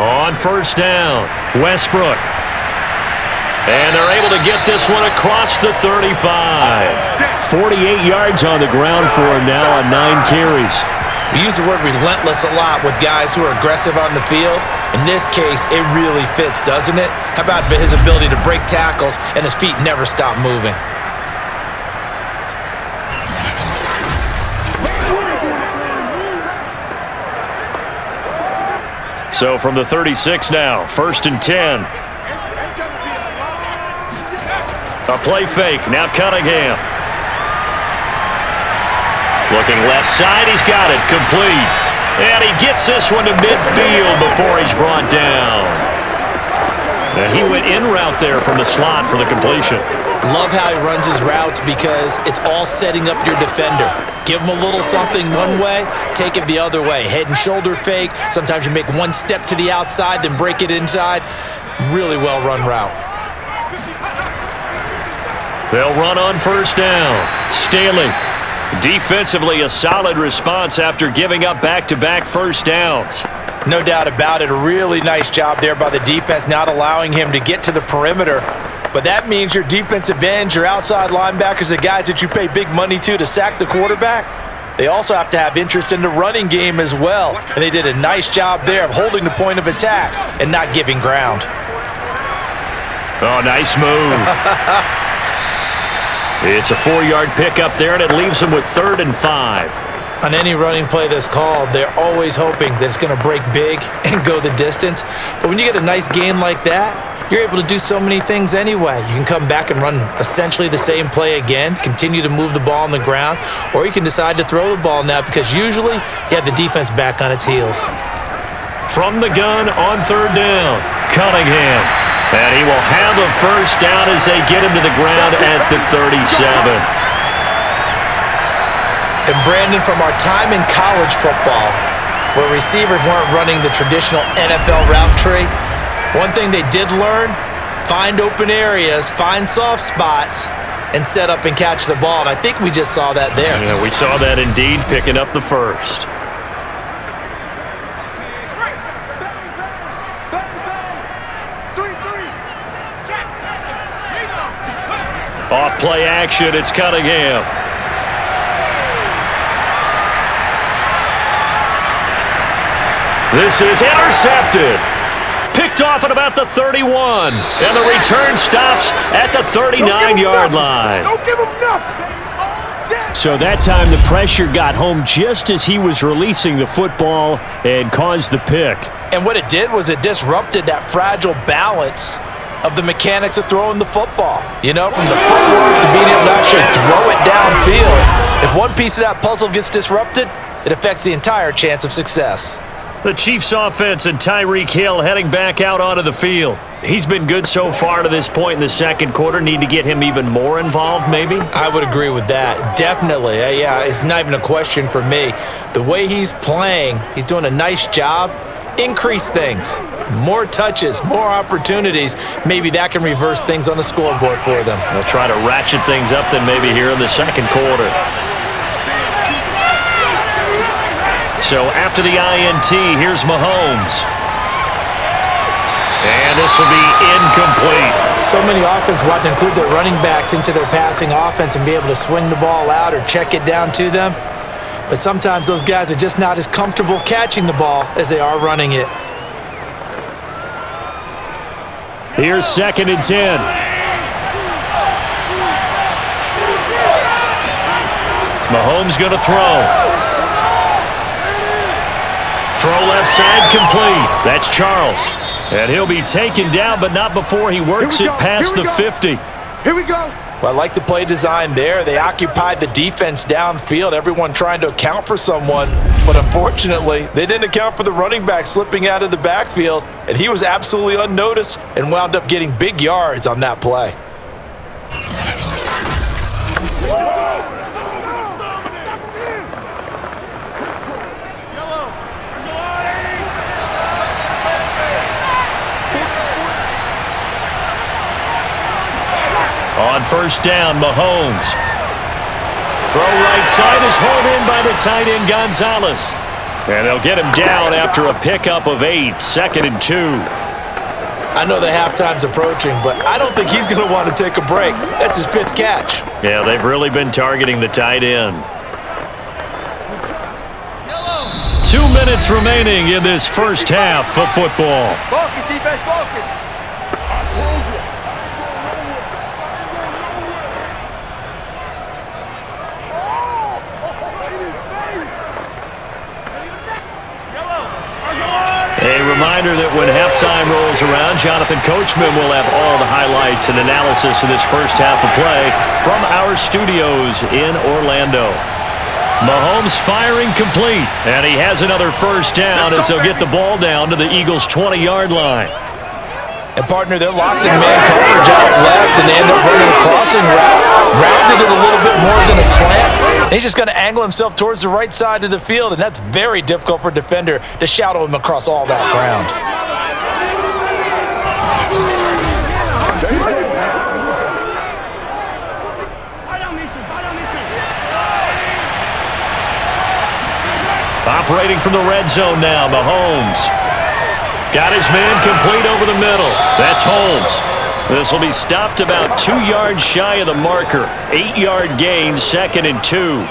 On first down, Westbrook. And they're able to get this one across the 35. 48 yards on the ground for him now on 9 carries. We use the word relentless a lot with guys who are aggressive on the field. In this case, it really fits, doesn't it? How about his ability to break tackles and his feet never stop moving? So from the 36 now, 1st and 10. A play fake, now Cunningham. Looking left side, he's got it, complete. And he gets this one to midfield before he's brought down. And he went in route there from the slot for the completion. Love how he runs his routes because it's all setting up your defender. Give him a little something one way, take it the other way. Head and shoulder fake. Sometimes you make one step to the outside, then break it inside. Really well run route. They'll run on first down. Staley. Defensively, a solid response after giving up back-to-back first downs. No doubt about it. A really nice job there by the defense, not allowing him to get to the perimeter. But that means your defensive ends, your outside linebackers, the guys that you pay big money to sack the quarterback, they also have to have interest in the running game as well. And they did a nice job there of holding the point of attack and not giving ground. Oh, nice move. It's a 4-yard pickup there, and it leaves them with 3rd and 5. On any running play that's called, they're always hoping that it's going to break big and go the distance. But when you get a nice gain like that, you're able to do so many things anyway. You can come back and run essentially the same play again, continue to move the ball on the ground, or you can decide to throw the ball now because usually you have the defense back on its heels. From the gun on 3rd down, Cunningham. And he will have a first down as they get him to the ground at the 37. And Brandon, from our time in college football, where receivers weren't running the traditional NFL route tree, one thing they did learn, find open areas, find soft spots, and set up and catch the ball. And I think we just saw that there. Yeah, we saw that indeed, picking up the first. Off play action, it's Cunningham. This is intercepted. Picked off at about the 31. And the return stops at the 39-yard line. Don't give him nothing. So that time the pressure got home just as he was releasing the football and caused the pick. And what it did was it disrupted that fragile balance of the mechanics of throwing the football. You know, from the footwork to being able to actually throw it downfield. If one piece of that puzzle gets disrupted, it affects the entire chance of success. The Chiefs offense and Tyreek Hill heading back out onto the field. He's been good so far to this point in the second quarter. Need to get him even more involved, maybe? I would agree with that. Definitely. Yeah, it's not even a question for me. The way he's playing, he's doing a nice job. Increase things. More touches, more opportunities. Maybe that can reverse things on the scoreboard for them. They'll try to ratchet things up then maybe here in the second quarter. So after the INT, here's Mahomes. And this will be incomplete. So many offenses want to include their running backs into their passing offense and be able to swing the ball out or check it down to them. But sometimes those guys are just not as comfortable catching the ball as they are running it. Here's 2nd and 10. Mahomes going to throw. Throw left side complete. That's Charles. And he'll be taken down, but not before he works it past the 50. Here we go. Well, I like the play design there. They occupied the defense downfield, everyone trying to account for someone. But unfortunately, they didn't account for the running back slipping out of the backfield, and he was absolutely unnoticed and wound up getting big yards on that play. On first down, Mahomes. Throw right side is hauled in by the tight end Gonzalez. And they'll get him down after a pickup of 8, 2nd and 2. I know the halftime's approaching, but I don't think he's going to want to take a break. That's his 5th catch. Yeah, they've really been targeting the tight end. 2 minutes remaining in this first half of football. Focus, defense, focus. A reminder that when halftime rolls around, Jonathan Coachman will have all the highlights and analysis of this first half of play from our studios in Orlando. Mahomes firing complete, and he has another first down as they'll get the ball down to the Eagles' 20-yard line. And, partner, they're locked in man coverage out left, and they end up running a crossing route. Rounded it a little bit more than a slant. And he's just going to angle himself towards the right side of the field, and that's very difficult for a defender to shadow him across all that ground. Operating from the red zone now, Mahomes. Got his man complete over the middle. That's Holmes. This will be stopped about 2 yards shy of the marker. 8-yard gain, 2nd and 2.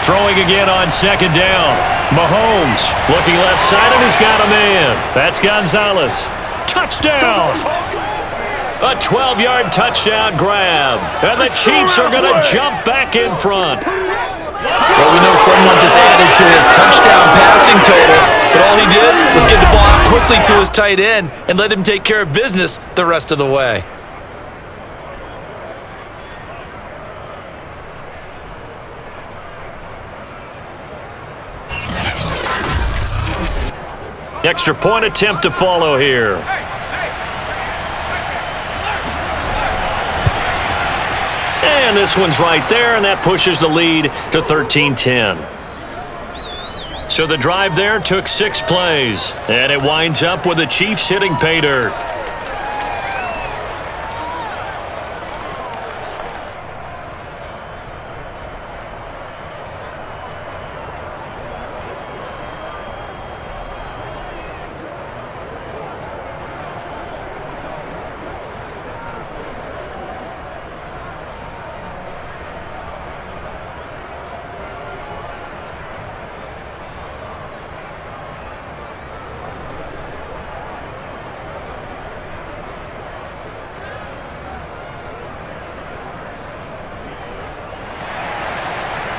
Throwing again on 2nd down. Mahomes looking left side, and he's got a man. That's Gonzalez. Touchdown! A 12-yard touchdown grab. And the Chiefs are going to jump back in front. Well, we know someone just added to his touchdown passing total, but all he did was get the ball out quickly to his tight end and let him take care of business the rest of the way. Extra point attempt to follow here. And this one's right there, and that pushes the lead to 13-10. So the drive there took 6 plays, and it winds up with the Chiefs hitting pay dirt.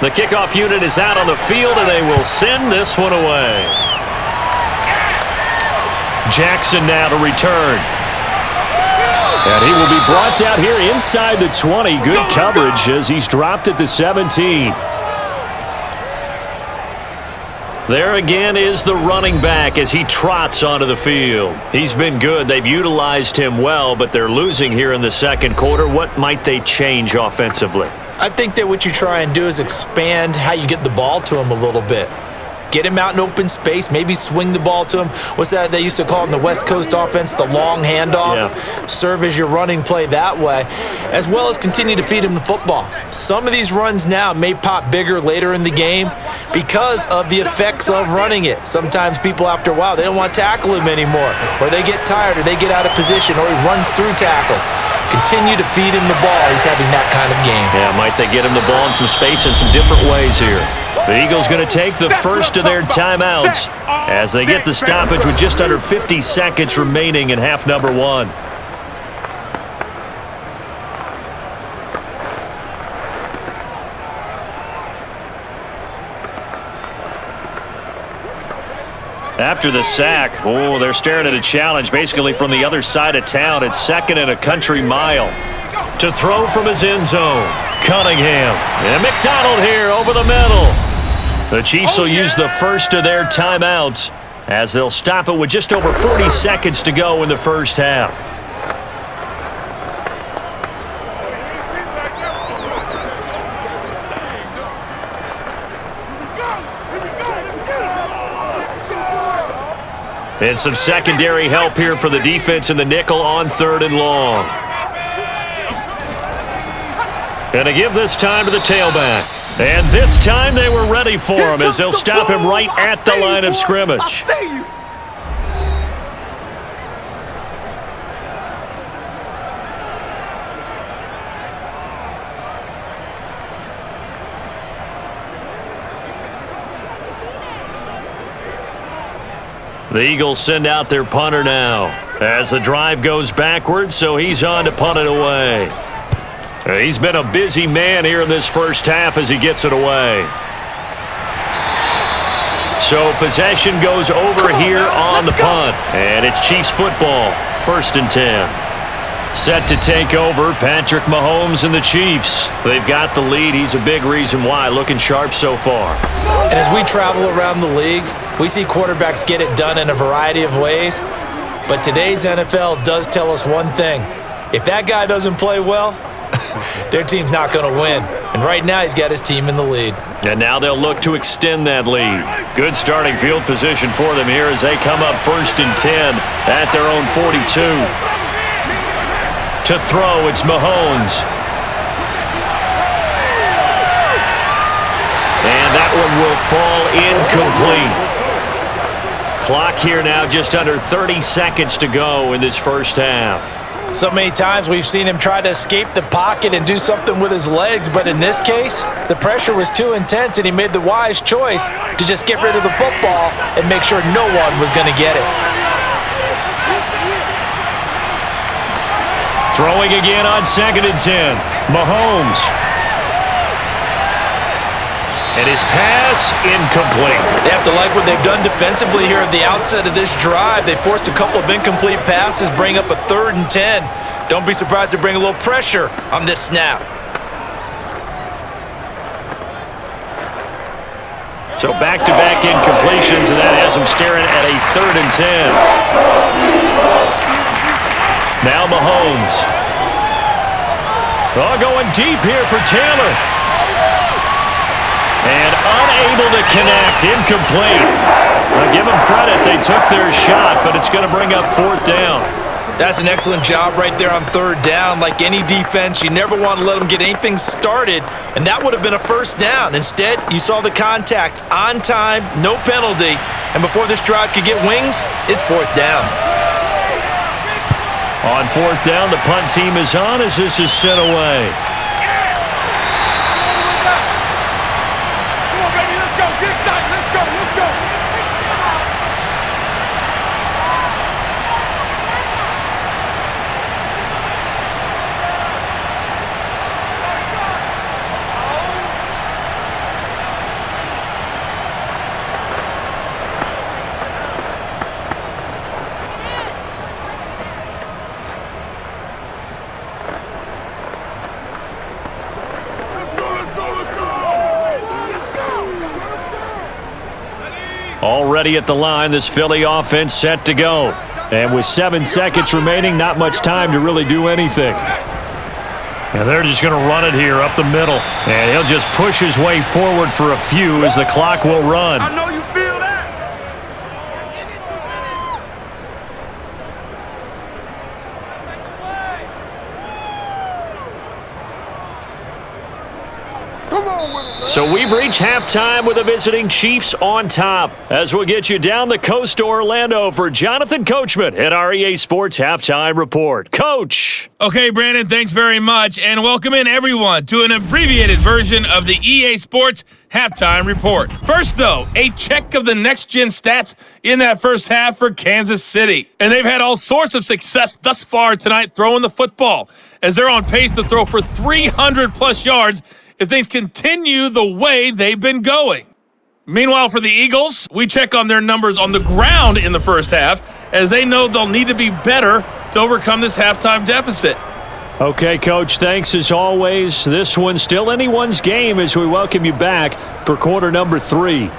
The kickoff unit is out on the field, and they will send this one away. Jackson now to return. And he will be brought down here inside the 20. Good coverage as he's dropped at the 17. There again is the running back as he trots onto the field. He's been good. They've utilized him well, but they're losing here in the second quarter. What might they change offensively? I think that what you try and do is expand how you get the ball to him a little bit. Get him out in open space, maybe swing the ball to him. What's that they used to call in the West Coast offense, the long handoff? Yeah. Serve as your running play that way, as well as continue to feed him the football. Some of these runs now may pop bigger later in the game because of the effects of running it. Sometimes people, after a while, they don't want to tackle him anymore, or they get tired, or they get out of position, or he runs through tackles. Continue to feed him the ball. He's having that kind of game. Yeah, might they get him the ball in some space in some different ways here. The Eagles going to take the first of their timeouts as they get the stoppage with just under 50 seconds remaining in half number one. After the sack, they're staring at a challenge basically from the other side of town. It's second and a country mile. To throw from his end zone, Cunningham. And McDonald here over the middle. The Chiefs will use the first of their timeouts as they'll stop it with just over 40 seconds to go in the first half. And some secondary help here for the defense in the nickel on 3rd and long. And to give this time to the tailback. And this time they were ready for him as they'll stop him right at the line of scrimmage. The Eagles send out their punter now as the drive goes backwards, so he's on to punt it away. He's been a busy man here in this first half as he gets it away. So possession goes over here on the punt, and it's Chiefs football, 1st and 10. Set to take over, Patrick Mahomes and the Chiefs. They've got the lead. He's a big reason why, looking sharp so far. And as we travel around the league, we see quarterbacks get it done in a variety of ways. But today's NFL does tell us one thing. If that guy doesn't play well, their team's not going to win. And right now, he's got his team in the lead. And now they'll look to extend that lead. Good starting field position for them here as they come up 1st and 10 at their own 42. To throw, it's Mahomes. And that one will fall incomplete. Clock here now just under 30 seconds to go in this first half. So many times we've seen him try to escape the pocket and do something with his legs, but in this case, the pressure was too intense and he made the wise choice to just get rid of the football and make sure no one was going to get it. Throwing again on 2nd and 10. Mahomes. And his pass incomplete. They have to like what they've done defensively here at the outset of this drive. They forced a couple of incomplete passes, bring up a 3rd and 10. Don't be surprised to bring a little pressure on this snap. So back-to-back incompletions, and that has them staring at a 3rd and 10. Now Mahomes. Going deep here for Taylor. And unable to connect. Incomplete. I'll give them credit. They took their shot, but it's going to bring up 4th down. That's an excellent job right there on 3rd down. Like any defense, you never want to let them get anything started, and that would have been a 1st down. Instead, you saw the contact on time, no penalty, and before this drive could get wings, it's 4th down. On 4th down, the punt team is on as this is sent away. Come on, baby, let's go. Get excited. Let's go. Let's go. already at the line. This Philly offense set to go. And with 7 seconds remaining, not much time to really do anything. And they're just going to run it here up the middle. And he'll just push his way forward for a few as the clock will run. I know you feel that. Come on with it, man. So we've reached halftime with the visiting Chiefs on top. As we'll get you down the coast to Orlando for Jonathan Coachman at our EA Sports Halftime Report. Coach! Okay, Brandon, thanks very much, and welcome in everyone to an abbreviated version of the EA Sports Halftime Report. First, though, a check of the next-gen stats in that first half for Kansas City. And they've had all sorts of success thus far tonight throwing the football, as they're on pace to throw for 300-plus yards if things continue the way they've been going. Meanwhile, for the Eagles, we check on their numbers on the ground in the first half, as they know they'll need to be better to overcome this halftime deficit. Okay, Coach, thanks as always. This one's still anyone's game as we welcome you back for quarter number 3.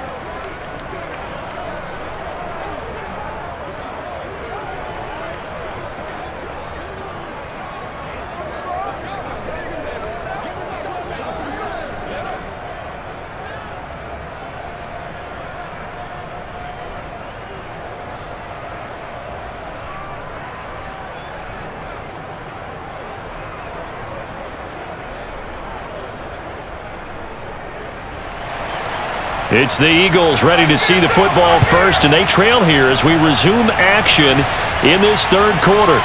It's the Eagles ready to see the football first, and they trail here as we resume action in this third quarter.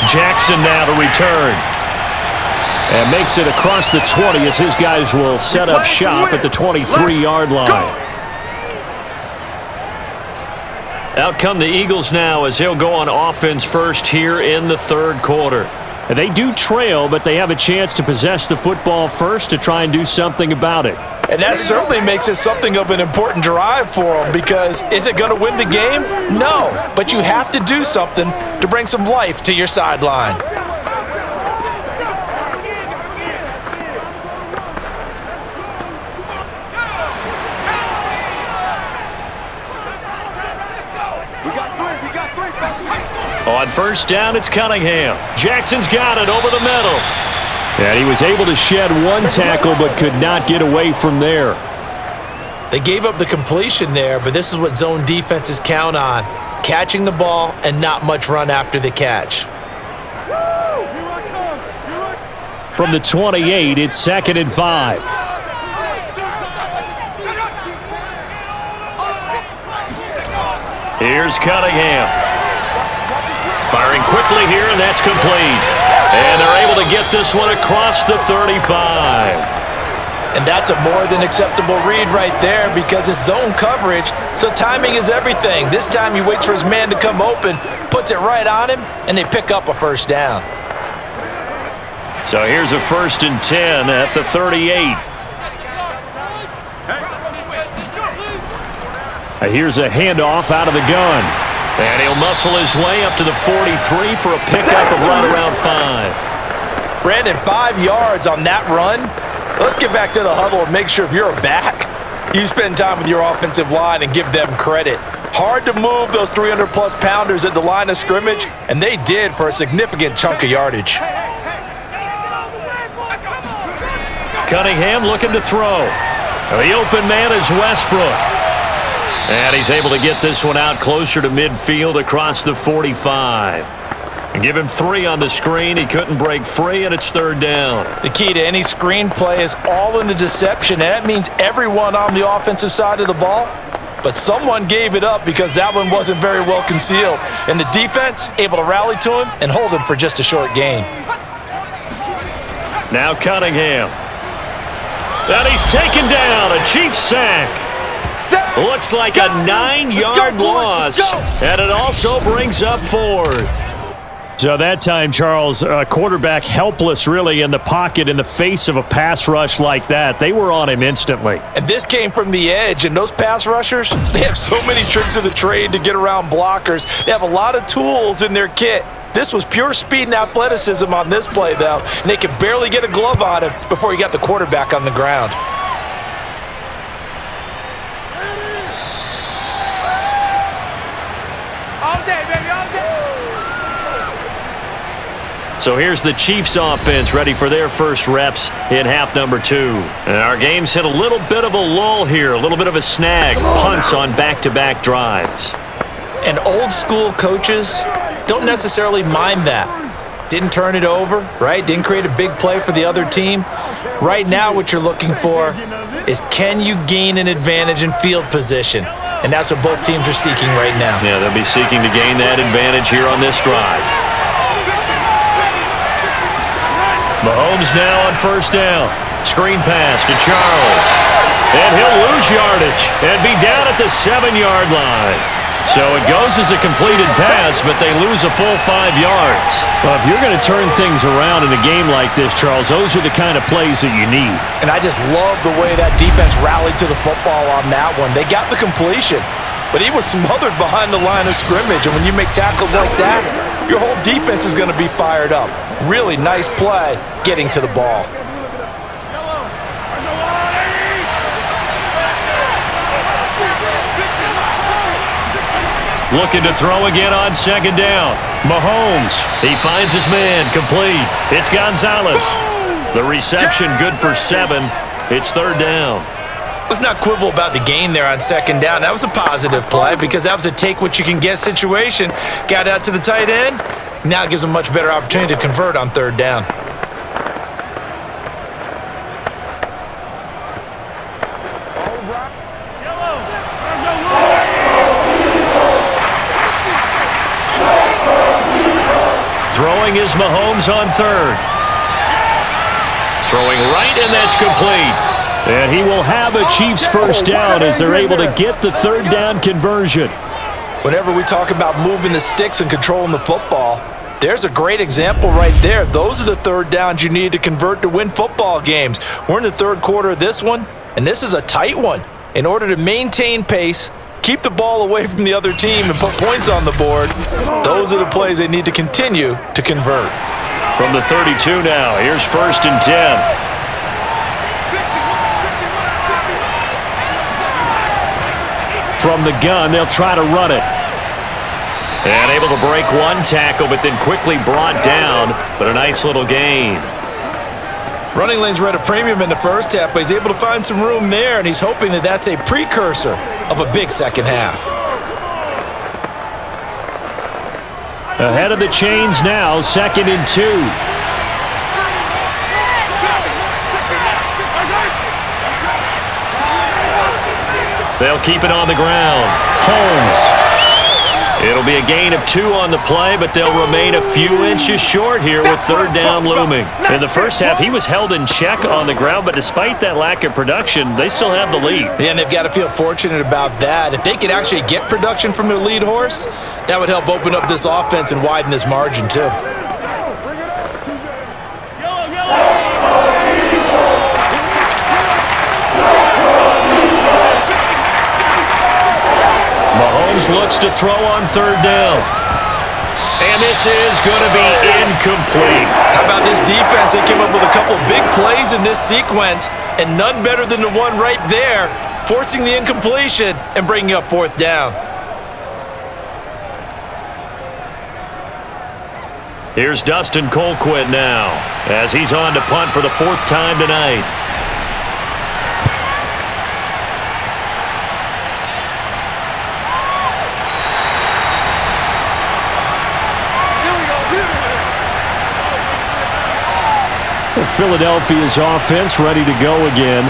Jackson now to return. And makes it across the 20 as his guys will set up shop at the 23-yard line. Out come the Eagles now as they'll go on offense first here in the third quarter. And they do trail, but they have a chance to possess the football first to try and do something about it. And that certainly makes it something of an important drive for them, because is it going to win the game? No, but you have to do something to bring some life to your sideline. On first down, it's Cunningham. Jackson's got it over the middle. And he was able to shed one tackle but could not get away from there. They gave up the completion there, but this is what zone defenses count on. Catching the ball and not much run after the catch. From the 28, it's 2nd and 5. Here's Cunningham. Firing quickly here, and that's complete. And they're able to get this one across the 35. And that's a more than acceptable read right there, because it's zone coverage, so timing is everything. This time he waits for his man to come open, puts it right on him, and they pick up a first down. So here's a 1st and 10 at the 38. Here's a handoff out of the gun. And he'll muscle his way up to the 43 for a pickup of right around 5. Brandon, 5 yards on that run. Let's get back to the huddle and make sure if you're a back, you spend time with your offensive line and give them credit. Hard to move those 300-plus pounders at the line of scrimmage, and they did for a significant chunk of yardage. Cunningham looking to throw. The open man is Westbrook. And he's able to get this one out closer to midfield across the 45. And give him 3 on the screen. He couldn't break free, and it's 3rd down. The key to any screen play is all in the deception, and that means everyone on the offensive side of the ball. But someone gave it up because that one wasn't very well concealed. And the defense able to rally to him and hold him for just a short gain. Now Cunningham. And he's taken down. A Chiefs sack. Looks like a 9-yard loss, and it also brings up 4th. So that time, Charles, quarterback helpless really in the pocket in the face of a pass rush like that. They were on him instantly. And this came from the edge, and those pass rushers, they have so many tricks of the trade to get around blockers. They have a lot of tools in their kit. This was pure speed and athleticism on this play, though, and they could barely get a glove on him before he got the quarterback on the ground. So here's the Chiefs offense ready for their first reps in half number 2. And our game's hit a little bit of a lull here, a little bit of a snag. Punts on back-to-back drives. And old school coaches don't necessarily mind that. Didn't turn it over, right? Didn't create a big play for the other team. Right now what you're looking for is, can you gain an advantage in field position? And that's what both teams are seeking right now. Yeah, they'll be seeking to gain that advantage here on this drive. Mahomes now on first down. Screen pass to Charles. And he'll lose yardage and be down at the 7-yard line. So it goes as a completed pass, but they lose a full 5 yards. Well, if you're going to turn things around in a game like this, Charles, those are the kind of plays that you need. And I just love the way that defense rallied to the football on that one. They got the completion, but he was smothered behind the line of scrimmage. And when you make tackles like that, your whole defense is going to be fired up. Really nice play getting to the ball. Looking to throw again on second down. Mahomes, he finds his man, complete. It's Gonzalez. The reception good for 7. It's third down. Let's not quibble about the gain there on second down. That was a positive play because that was a take-what-you-can-get situation. Got out to the tight end. Now it gives them a much better opportunity to convert on third down. Throwing is Mahomes on third. Throwing right, and that's complete. And he will have a Chiefs first down as they're able to get the third down conversion. Whenever we talk about moving the sticks and controlling the football, there's a great example right there. Those are the third downs you need to convert to win football games. We're in the third quarter of this one, and this is a tight one. In order to maintain pace, keep the ball away from the other team, and put points on the board, those are the plays they need to continue to convert. From the 32 now, here's first and 10. From the gun, they'll try to run it. And able to break one tackle, but then quickly brought down, but a nice little gain. Running lanes were at a premium in the first half, but he's able to find some room there, and he's hoping that that's a precursor of a big second half. Ahead of the chains now, 2nd and 2. They'll keep it on the ground. Holmes. It'll be a gain of 2 on the play, but they'll remain a few inches short here with third down looming. In the first half, he was held in check on the ground, but despite that lack of production, they still have the lead. Yeah, and they've got to feel fortunate about that. If they could actually get production from their lead horse, that would help open up this offense and widen this margin too. Mahomes looks to throw on third down. And this is going to be incomplete. How about this defense? They came up with a couple big plays in this sequence, and none better than the one right there, forcing the incompletion and bringing up fourth down. Here's Dustin Colquitt now, as he's on to punt for the 4th time tonight. Philadelphia's offense ready to go again.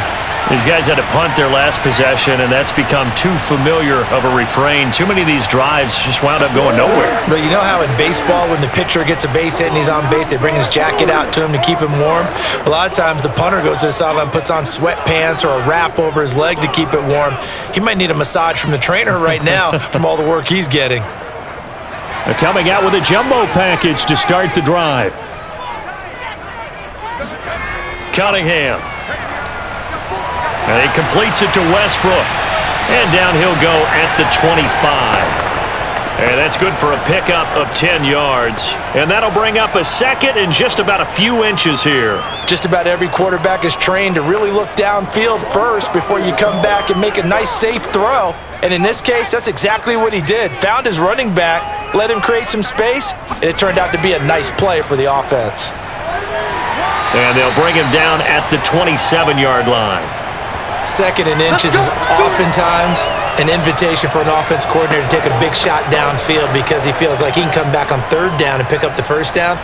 These guys had to punt their last possession, and that's become too familiar of a refrain. Too many of these drives just wound up going nowhere. But you know how in baseball, when the pitcher gets a base hit and he's on base, they bring his jacket out to him to keep him warm? A lot of times the punter goes to the sideline, puts on sweatpants or a wrap over his leg to keep it warm. He might need a massage from the trainer right now from all the work he's getting. They're coming out with a jumbo package to start the drive. Cunningham. And he completes it to Westbrook. And down he'll go at the 25. And that's good for a pickup of 10 yards. And that'll bring up a second and just about a few inches here. Just about every quarterback is trained to really look downfield first before you come back and make a nice safe throw. And in this case, that's exactly what he did. Found his running back, let him create some space, and it turned out to be a nice play for the offense. And they'll bring him down at the 27-yard line. 2nd and inches is oftentimes an invitation for an offense coordinator to take a big shot downfield because he feels like he can come back on 3rd down and pick up the 1st down.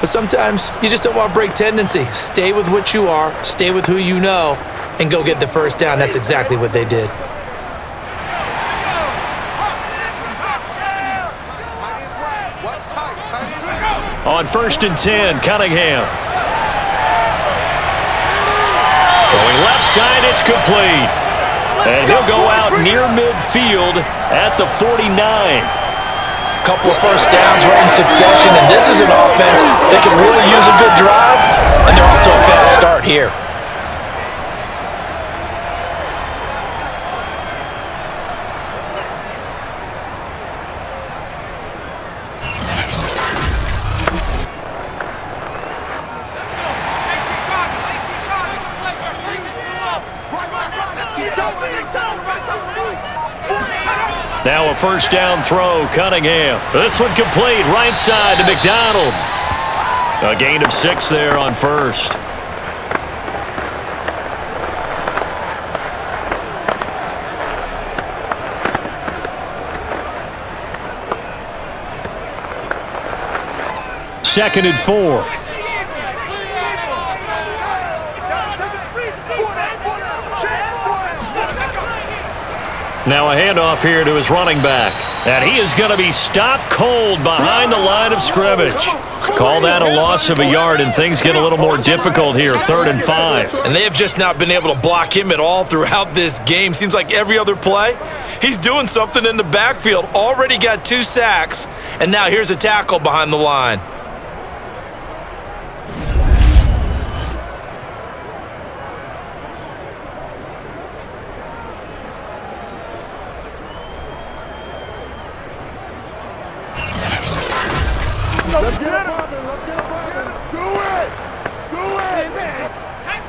But sometimes you just don't want to break tendency. Stay with what you are, stay with who you know, and go get the 1st down. That's exactly what they did. On 1st and 10, Cunningham. Throwing left side, it's complete. And he'll go out near midfield at the 49. Couple of 1st downs right in succession, and this is an offense that can really use a good drive, and they're off to a fast start here. Now a 1st down throw, Cunningham. This one complete, right side to McDonald. A gain of 6 there on 1st. Second and 4. Now a handoff here to his running back. And he is going to be stopped cold behind the line of scrimmage. Call that a loss of a yard, and things get a little more difficult here, 3rd and 5. And they have just not been able to block him at all throughout this game. Seems like every other play, he's doing something in the backfield. Already got 2 sacks, and now here's a tackle behind the line.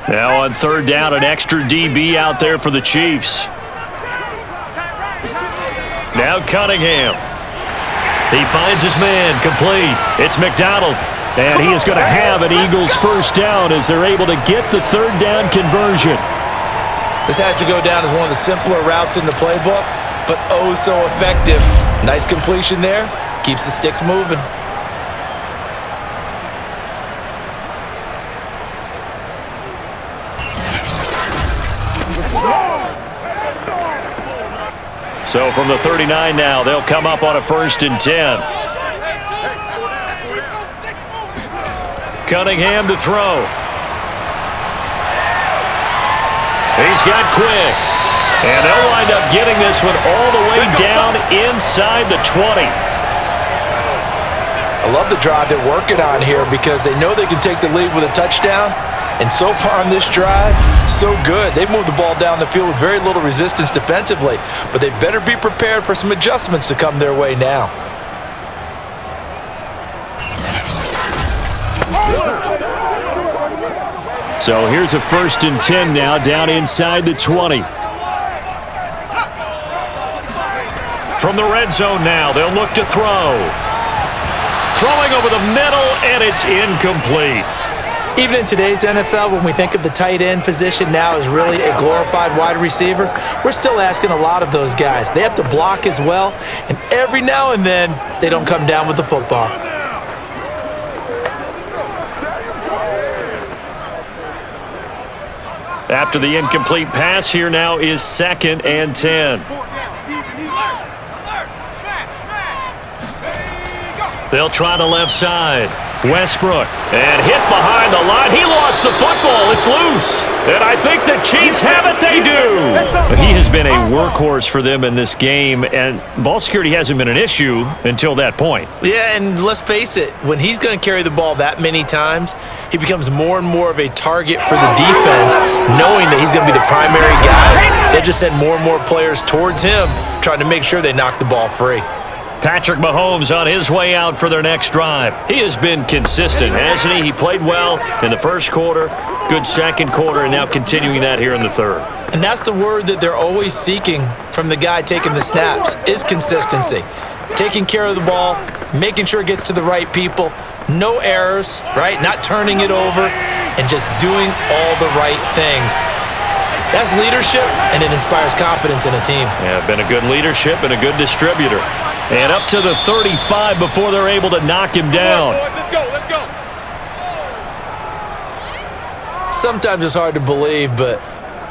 Now on 3rd down, an extra DB out there for the Chiefs. Now Cunningham. He finds his man, complete. It's McDonald. And he is going to have an Eagles 1st down as they're able to get the 3rd down conversion. This has to go down as one of the simpler routes in the playbook, but oh so effective. Nice completion there. Keeps the sticks moving. So from the 39 now, they'll come up on a 1st and 10. Cunningham to throw. He's got quick. And they'll wind up getting this one all the way down inside the 20. I love the drive they're working on here because they know they can take the lead with a touchdown. And so far on this drive, so good. They've moved the ball down the field with very little resistance defensively, but they better be prepared for some adjustments to come their way now. So here's a 1st and 10 now down inside the 20. From the red zone now, they'll look to throw. Throwing over the middle, and it's incomplete. Even in today's NFL, when we think of the tight end position now as really a glorified wide receiver, we're still asking a lot of those guys. They have to block as well, and every now and then, they don't come down with the football. After the incomplete pass, here now is 2nd and 10. They'll try the left side. Westbrook, and hit behind the line. He lost the football. It's loose. And I think the Chiefs have it. They do. He has been a workhorse for them in this game, and ball security hasn't been an issue until that point. Yeah, and let's face it, when he's going to carry the ball that many times, he becomes more and more of a target for the defense, knowing that he's going to be the primary guy. They just send more and more players towards him, trying to make sure they knock the ball free. Patrick Mahomes on his way out for their next drive. He has been consistent, hasn't he? He played well in the first quarter, good second quarter, and now continuing that here in the third. And that's the word that they're always seeking from the guy taking the snaps, is consistency. Taking care of the ball, making sure it gets to the right people, no errors, right? Not turning it over, and just doing all the right things. That's leadership, and it inspires confidence in a team. Yeah, been a good leadership and a good distributor. And up to the 35 before they're able to knock him down. Let's go, let's go. Sometimes it's hard to believe, but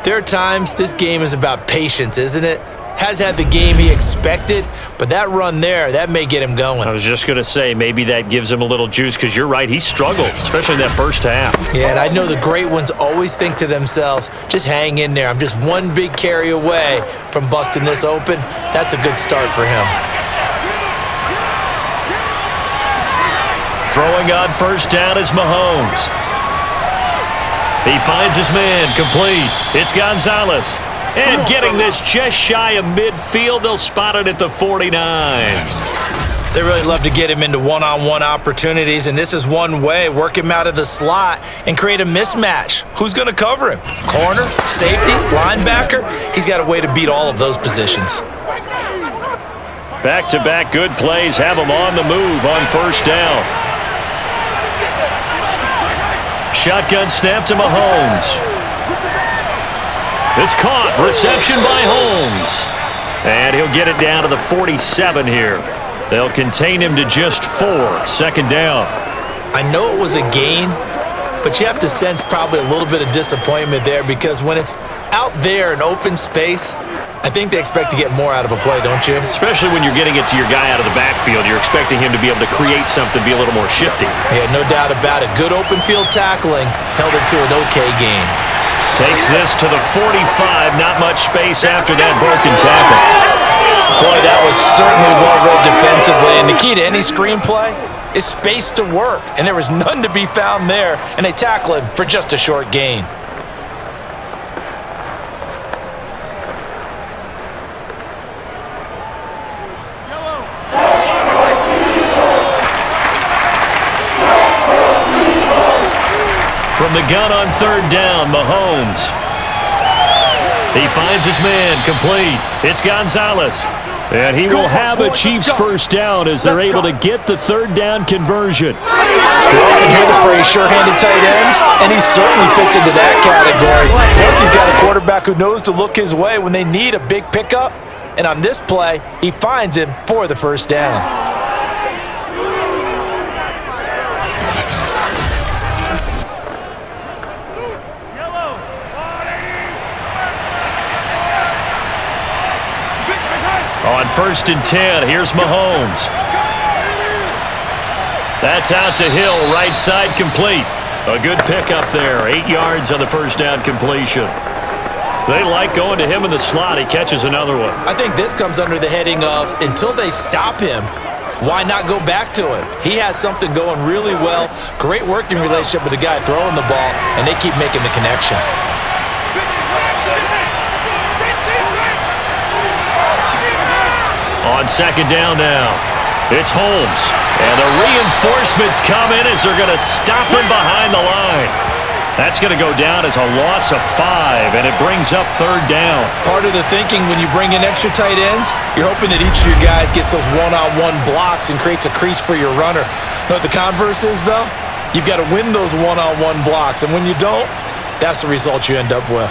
there are times this game is about patience, isn't it? Has had the game he expected, but that run there, that may get him going. I was just going to say, maybe that gives him a little juice, because you're right, he struggled, especially in that first half. Yeah, and I know the great ones always think to themselves, just hang in there. I'm just one big carry away from busting this open. That's a good start for him. Throwing on first down is Mahomes. He finds his man, complete. It's Gonzalez. And getting this just shy of midfield, they'll spot it at the 49. They really love to get him into one-on-one opportunities, and this is one way. Work him out of the slot and create a mismatch. Who's going to cover him? Corner, safety, linebacker? He's got a way to beat all of those positions. Back-to-back good plays have him on the move on first down. Shotgun snap to Mahomes. It's caught. Reception by Holmes. And he'll get it down to the 47 here. They'll contain him to just 4. Second down. I know it was a gain, but you have to sense probably a little bit of disappointment there, because when it's out there in open space, I think they expect to get more out of a play, don't you? Especially when you're getting it to your guy out of the backfield. You're expecting him to be able to create something, be a little more shifty. Yeah, no doubt about it. Good open field tackling held it to an okay gain. Takes this to the 45. Not much space after that broken tackle. Boy, that was certainly well read defensively. And the key to any screenplay is space to work. And there was none to be found there. And they tackle him for just a short gain. From the gun on third down, Mahomes. He finds his man, complete. It's Gonzalez. And he will have a Chiefs first down as they're able to get the third down conversion. You often hear the phrase sure-handed tight ends, and he certainly fits into that category. Plus, he's got a quarterback who knows to look his way when they need a big pickup. And on this play, he finds him for the first down. On first and 10, here's Mahomes. That's out to Hill, right side complete. A good pickup there, 8 yards on the first down completion. They like going to him in the slot. He catches another one. I think this comes under the heading of, until they stop him, why not go back to him? He has something going really well. Great working relationship with the guy throwing the ball, and they keep making the connection. On second down now, it's Holmes. And the reinforcements come in as they're going to stop him behind the line. That's going to go down as a loss of 5, and it brings up third down. Part of the thinking when you bring in extra tight ends, you're hoping that each of your guys gets those one-on-one blocks and creates a crease for your runner. You know what the converse is, though? You've got to win those one-on-one blocks, and when you don't, that's the result you end up with.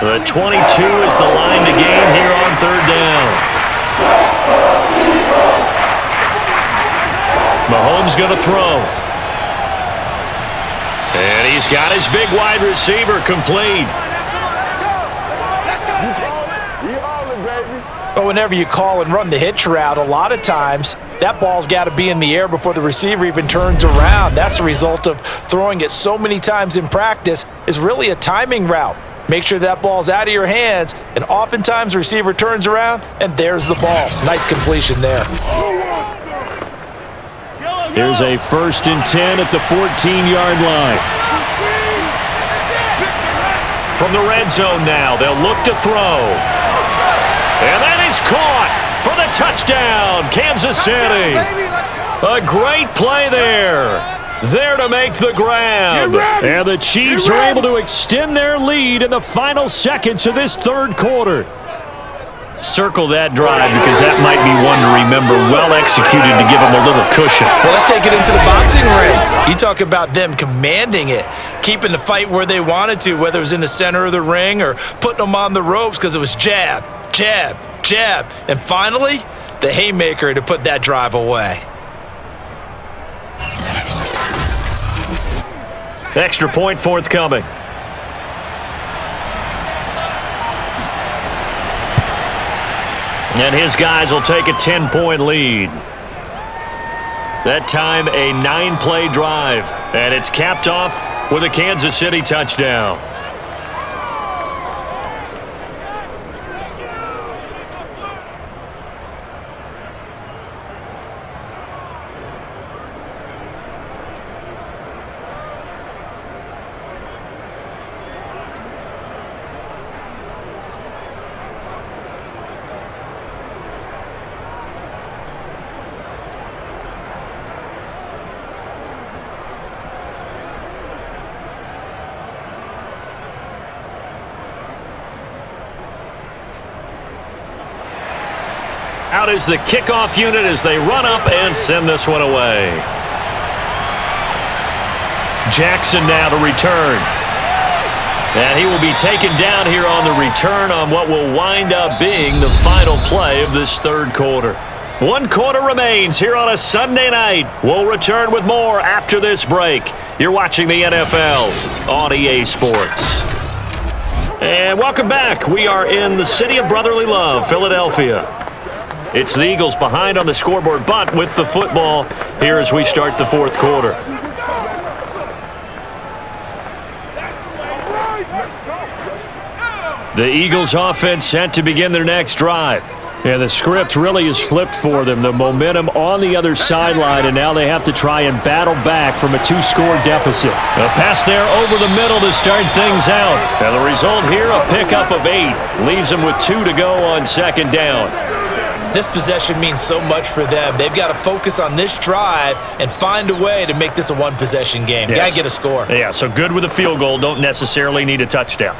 The 22 is the line to gain here on third down. Mahomes going to throw. And he's got his big wide receiver complete. But whenever you call and run the hitch route, a lot of times that ball's got to be in the air before the receiver even turns around. That's the result of throwing it so many times in practice. Is really a timing route. Make sure that ball's out of your hands, and oftentimes the receiver turns around, and there's the ball. Nice completion there. Here's a 1st and 10 at the 14-yard line. From the red zone now, they'll look to throw. And that is caught for the touchdown, Kansas City. A great play there. There to make the grab. And the Chiefs are able to extend their lead in the final seconds of this third quarter. Circle that drive because that might be one to remember. Well executed to give them a little cushion. Well, let's take it into the boxing ring. You talk about them commanding it, keeping the fight where they wanted to, whether it was in the center of the ring or putting them on the ropes because it was jab, jab, jab. And finally, the haymaker to put that drive away. Extra point forthcoming. And his guys will take a 10-point lead. That time, a 9-play drive. And it's capped off with a Kansas City touchdown. Out is the kickoff unit as they run up and send this one away. Jackson now to return. And he will be taken down here on the return on what will wind up being the final play of this third quarter. 1 quarter remains here on a Sunday night. We'll return with more after this break. You're watching the NFL on EA Sports. And welcome back. We are in the city of brotherly love, Philadelphia. It's the Eagles behind on the scoreboard, but with the football here as we start the fourth quarter. The Eagles offense set to begin their next drive. Yeah, the script really is flipped for them. The momentum on the other sideline, and now they have to try and battle back from a 2-score deficit. A pass there over the middle to start things out. And the result here, a pickup of 8. Leaves them with 2 to go on 2nd down. This possession means so much for them. They've got to focus on this drive and find a way to make this a one-possession game. Yes. Got to get a score. Yeah, so good with a field goal. Don't necessarily need a touchdown.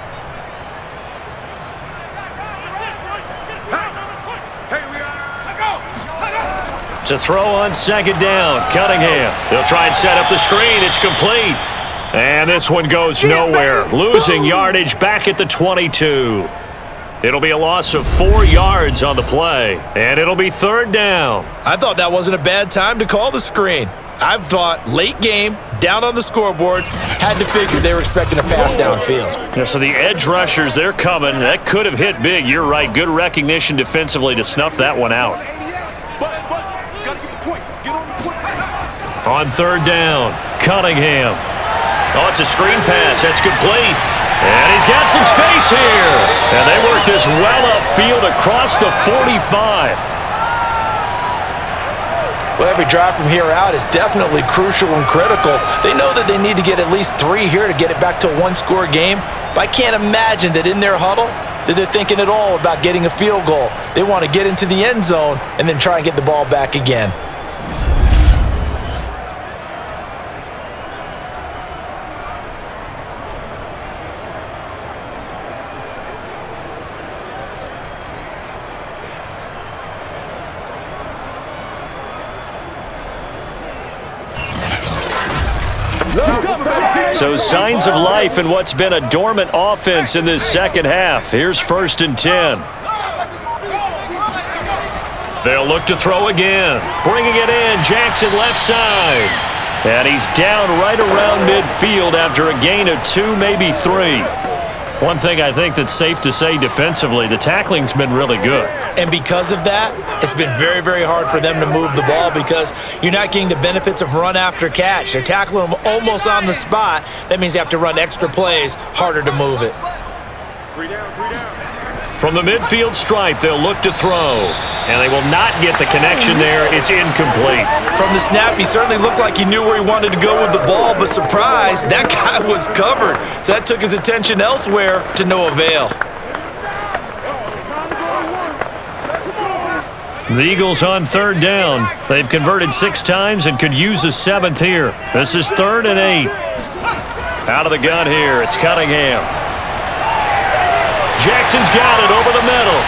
To throw on 2nd down, Cunningham. They'll try and set up the screen. It's complete. And this one goes nowhere. Losing yardage back at the 22. It'll be a loss of 4 yards on the play, and it'll be 3rd down. I thought that wasn't a bad time to call the screen. I thought late game, down on the scoreboard, had to figure they were expecting a pass downfield. Yeah, so the edge rushers, they're coming. That could have hit big. You're right. Good recognition defensively to snuff that one out. On 3rd down, Cunningham. Oh, it's a screen pass. That's complete. And he's got some space here. And they work this well upfield across the 45. Well, every drive from here out is definitely crucial and critical. They know that they need to get at least 3 here to get it back to a 1-score game. But I can't imagine that in their huddle that they're thinking at all about getting a field goal. They want to get into the end zone and then try and get the ball back again. So signs of life in what's been a dormant offense in this second half. Here's 1st and 10. They'll look to throw again. Bringing it in, Jackson left side. And he's down right around midfield after a gain of 2, maybe 3. One thing I think that's safe to say defensively, the tackling's been really good. And because of that, it's been very, very hard for them to move the ball because you're not getting the benefits of run after catch. They're tackling them almost on the spot. That means they have to run extra plays, harder to move it. From the midfield stripe, they'll look to throw. and they will not get the connection there. It's incomplete. From the snap, he certainly looked like he knew where he wanted to go with the ball, but surprise, that guy was covered. So that took his attention elsewhere to no avail. The Eagles on third down. They've converted 6 times and could use a 7th here. This is 3rd and 8. Out of the gun here, it's Cunningham. Jackson's got it over the middle.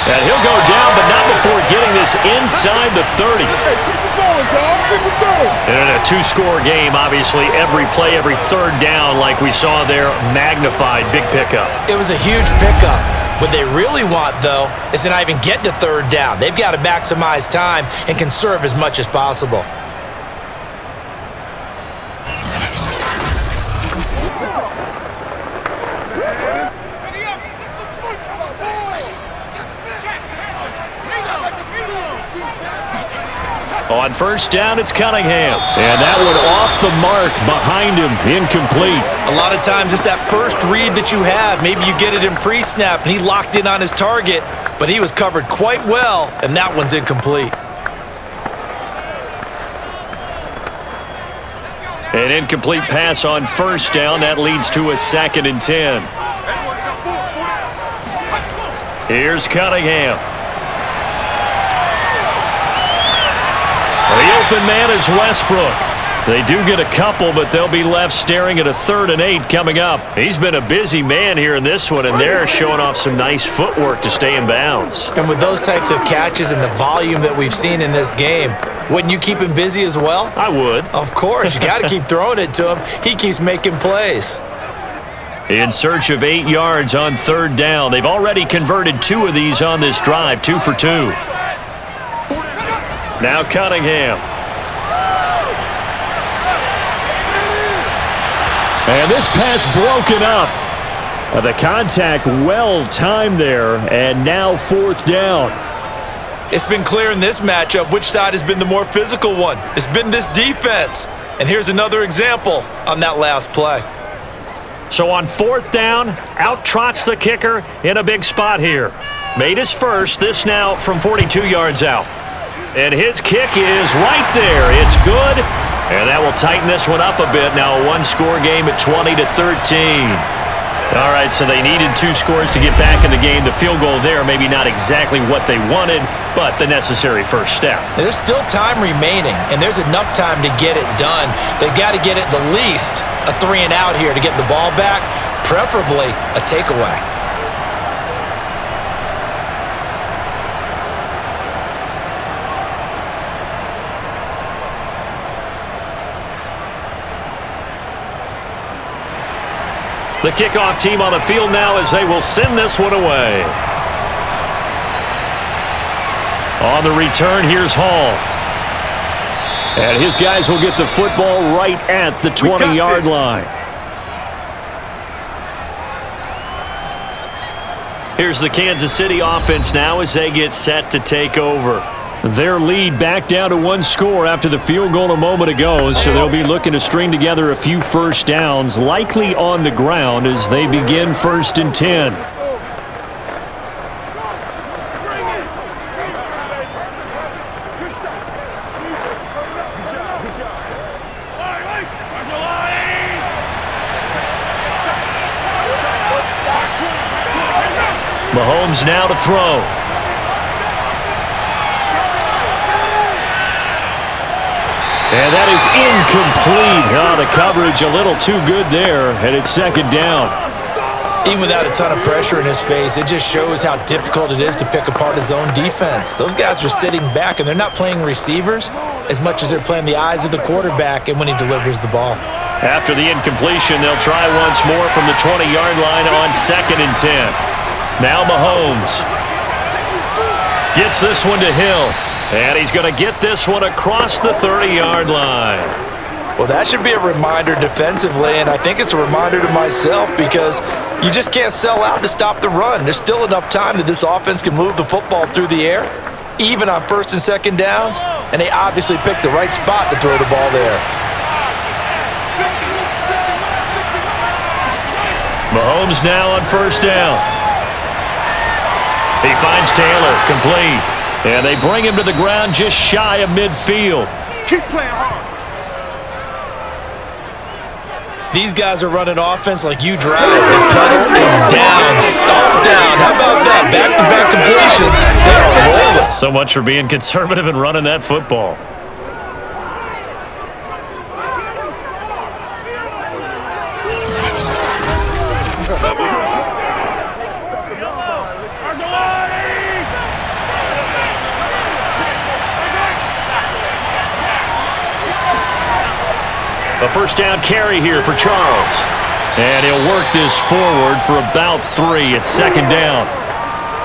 And he'll go down, but not before getting this inside the 30. And in a 2-score game, obviously, every play, every third down, like we saw there, magnified. Big pickup. It was a huge pickup. What they really want, though, is to not even get to third down. They've got to maximize time and conserve as much as possible. On first down, it's Cunningham. And that one off the mark behind him, incomplete. A lot of times it's that first read that you have. Maybe you get it in pre-snap, and he locked in on his target, but he was covered quite well, and that one's incomplete. An incomplete pass on first down. That leads to a 2nd and 10. Here's Cunningham. The open man is Westbrook. They do get a couple, but they'll be left staring at a 3rd and 8 coming up. He's been a busy man here in this one, and they're showing off some nice footwork to stay in bounds. And with those types of catches and the volume that we've seen in this game, wouldn't you keep him busy as well? I would. Of course. You got to keep throwing it to him. He keeps making plays. In search of 8 yards on third down. They've already converted 2 of these on this drive, 2 for 2. Now Cunningham. And this pass broken up. The contact well timed there, and now 4th down. It's been clear in this matchup which side has been the more physical one. It's been this defense. And here's another example on that last play. So on 4th down, out trots the kicker in a big spot here. Made his first, this now from 42 yards out. And his kick is right there. It's good. And that will tighten this one up a bit. Now a 1-score game at 20-13. All right, so they needed 2 scores to get back in the game. The field goal there, maybe not exactly what they wanted, but the necessary first step. There's still time remaining, and there's enough time to get it done. They've got to get at the least a 3 and out here to get the ball back, preferably a takeaway. The kickoff team on the field now as they will send this one away. On the return, here's Hall. And his guys will get the football right at the 20-yard line. Here's the Kansas City offense now as they get set to take over. Their lead back down to 1 score after the field goal a moment ago, so they'll be looking to string together a few first downs, likely on the ground as they begin 1st and 10. Mahomes now to throw. And that is incomplete. Oh, the coverage a little too good there, and it's 2nd down. Even without a ton of pressure in his face, it just shows how difficult it is to pick apart his own defense. Those guys are sitting back, and they're not playing receivers as much as they're playing the eyes of the quarterback and when he delivers the ball. After the incompletion, they'll try once more from the 20-yard line on 2nd and 10. Now Mahomes gets this one to Hill. And he's going to get this one across the 30-yard line. Well, that should be a reminder defensively, and I think it's a reminder to myself because you just can't sell out to stop the run. There's still enough time that this offense can move the football through the air, even on 1st and 2nd downs, and they obviously picked the right spot to throw the ball there. Mahomes now on 1st down. He finds Taylor, complete. And they bring him to the ground just shy of midfield. Keep playing hard. These guys are running offense like you drive. The pedal is down, stomped down. How about that? Back-to-back completions. They are rolling. So much for being conservative and running that football. A first down carry here for Charles. And he'll work this forward for about 3 at second down.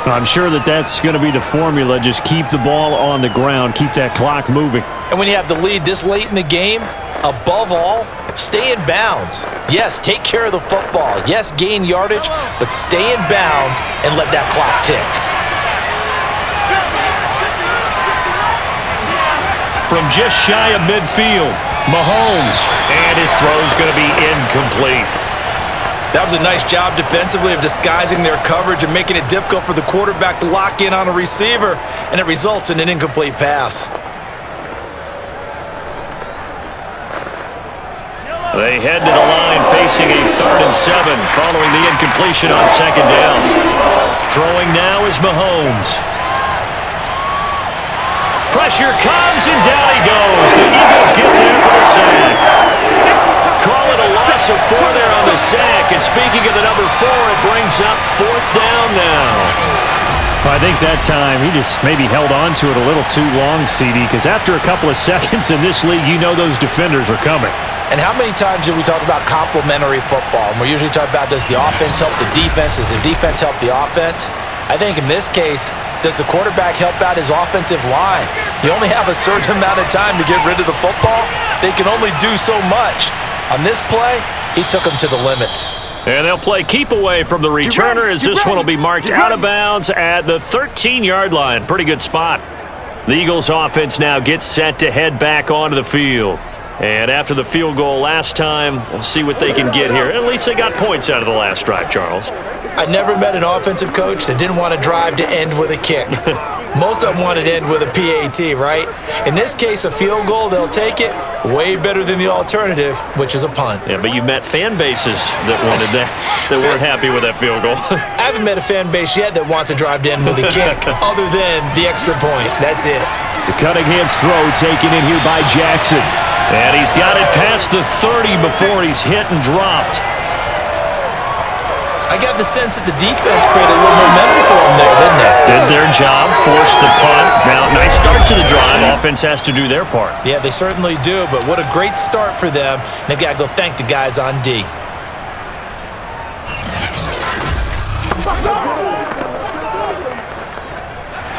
I'm sure that's going to be the formula. Just keep the ball on the ground. Keep that clock moving. And when you have the lead this late in the game, above all, stay in bounds. Yes, take care of the football. Yes, gain yardage, but stay in bounds and let that clock tick. From just shy of midfield, Mahomes, and his throw's going to be incomplete. That was a nice job defensively of disguising their coverage and making it difficult for the quarterback to lock in on a receiver, and it results in an incomplete pass. They head to the line facing a 3rd and 7 following the incompletion on second down. Throwing now is Mahomes. Pressure comes, and down he goes. The Eagles get there for the sack. Call it a loss of 4 there on the sack. And speaking of the number 4, it brings up 4th down now. I think that time he just maybe held on to it a little too long, CD, because after a couple of seconds in this league, you know those defenders are coming. And how many times do we talk about complementary football? And we usually talk about, does the offense help the defense? Does the defense help the offense? I think in this case, does the quarterback help out his offensive line? You only have a certain amount of time to get rid of the football. They can only do so much. On this play, he took them to the limits. And they'll play keep away from the returner as this one will be marked out of bounds at the 13-yard line. Pretty good spot. The Eagles offense now gets set to head back onto the field. And after the field goal last time, we'll see what they can get here. At least they got points out of the last drive, Charles. I never met an offensive coach that didn't want to drive to end with a kick. Most of them wanted to end with a PAT, right? In this case, a field goal, they'll take it. Way better than the alternative, which is a punt. Yeah, but you met fan bases that wanted that, that weren't happy with that field goal. I haven't met a fan base yet that wants to drive to end with a kick, other than the extra point. That's it. The Cunningham's throw taken in here by Jackson. And he's got it past the 30 before he's hit and dropped. I got the sense that the defense created a little momentum for him there, didn't they? Did their job, forced the punt. Now, nice start to the drive. Offense has to do their part. Yeah, they certainly do, but what a great start for them. And they've got to go thank the guys on D.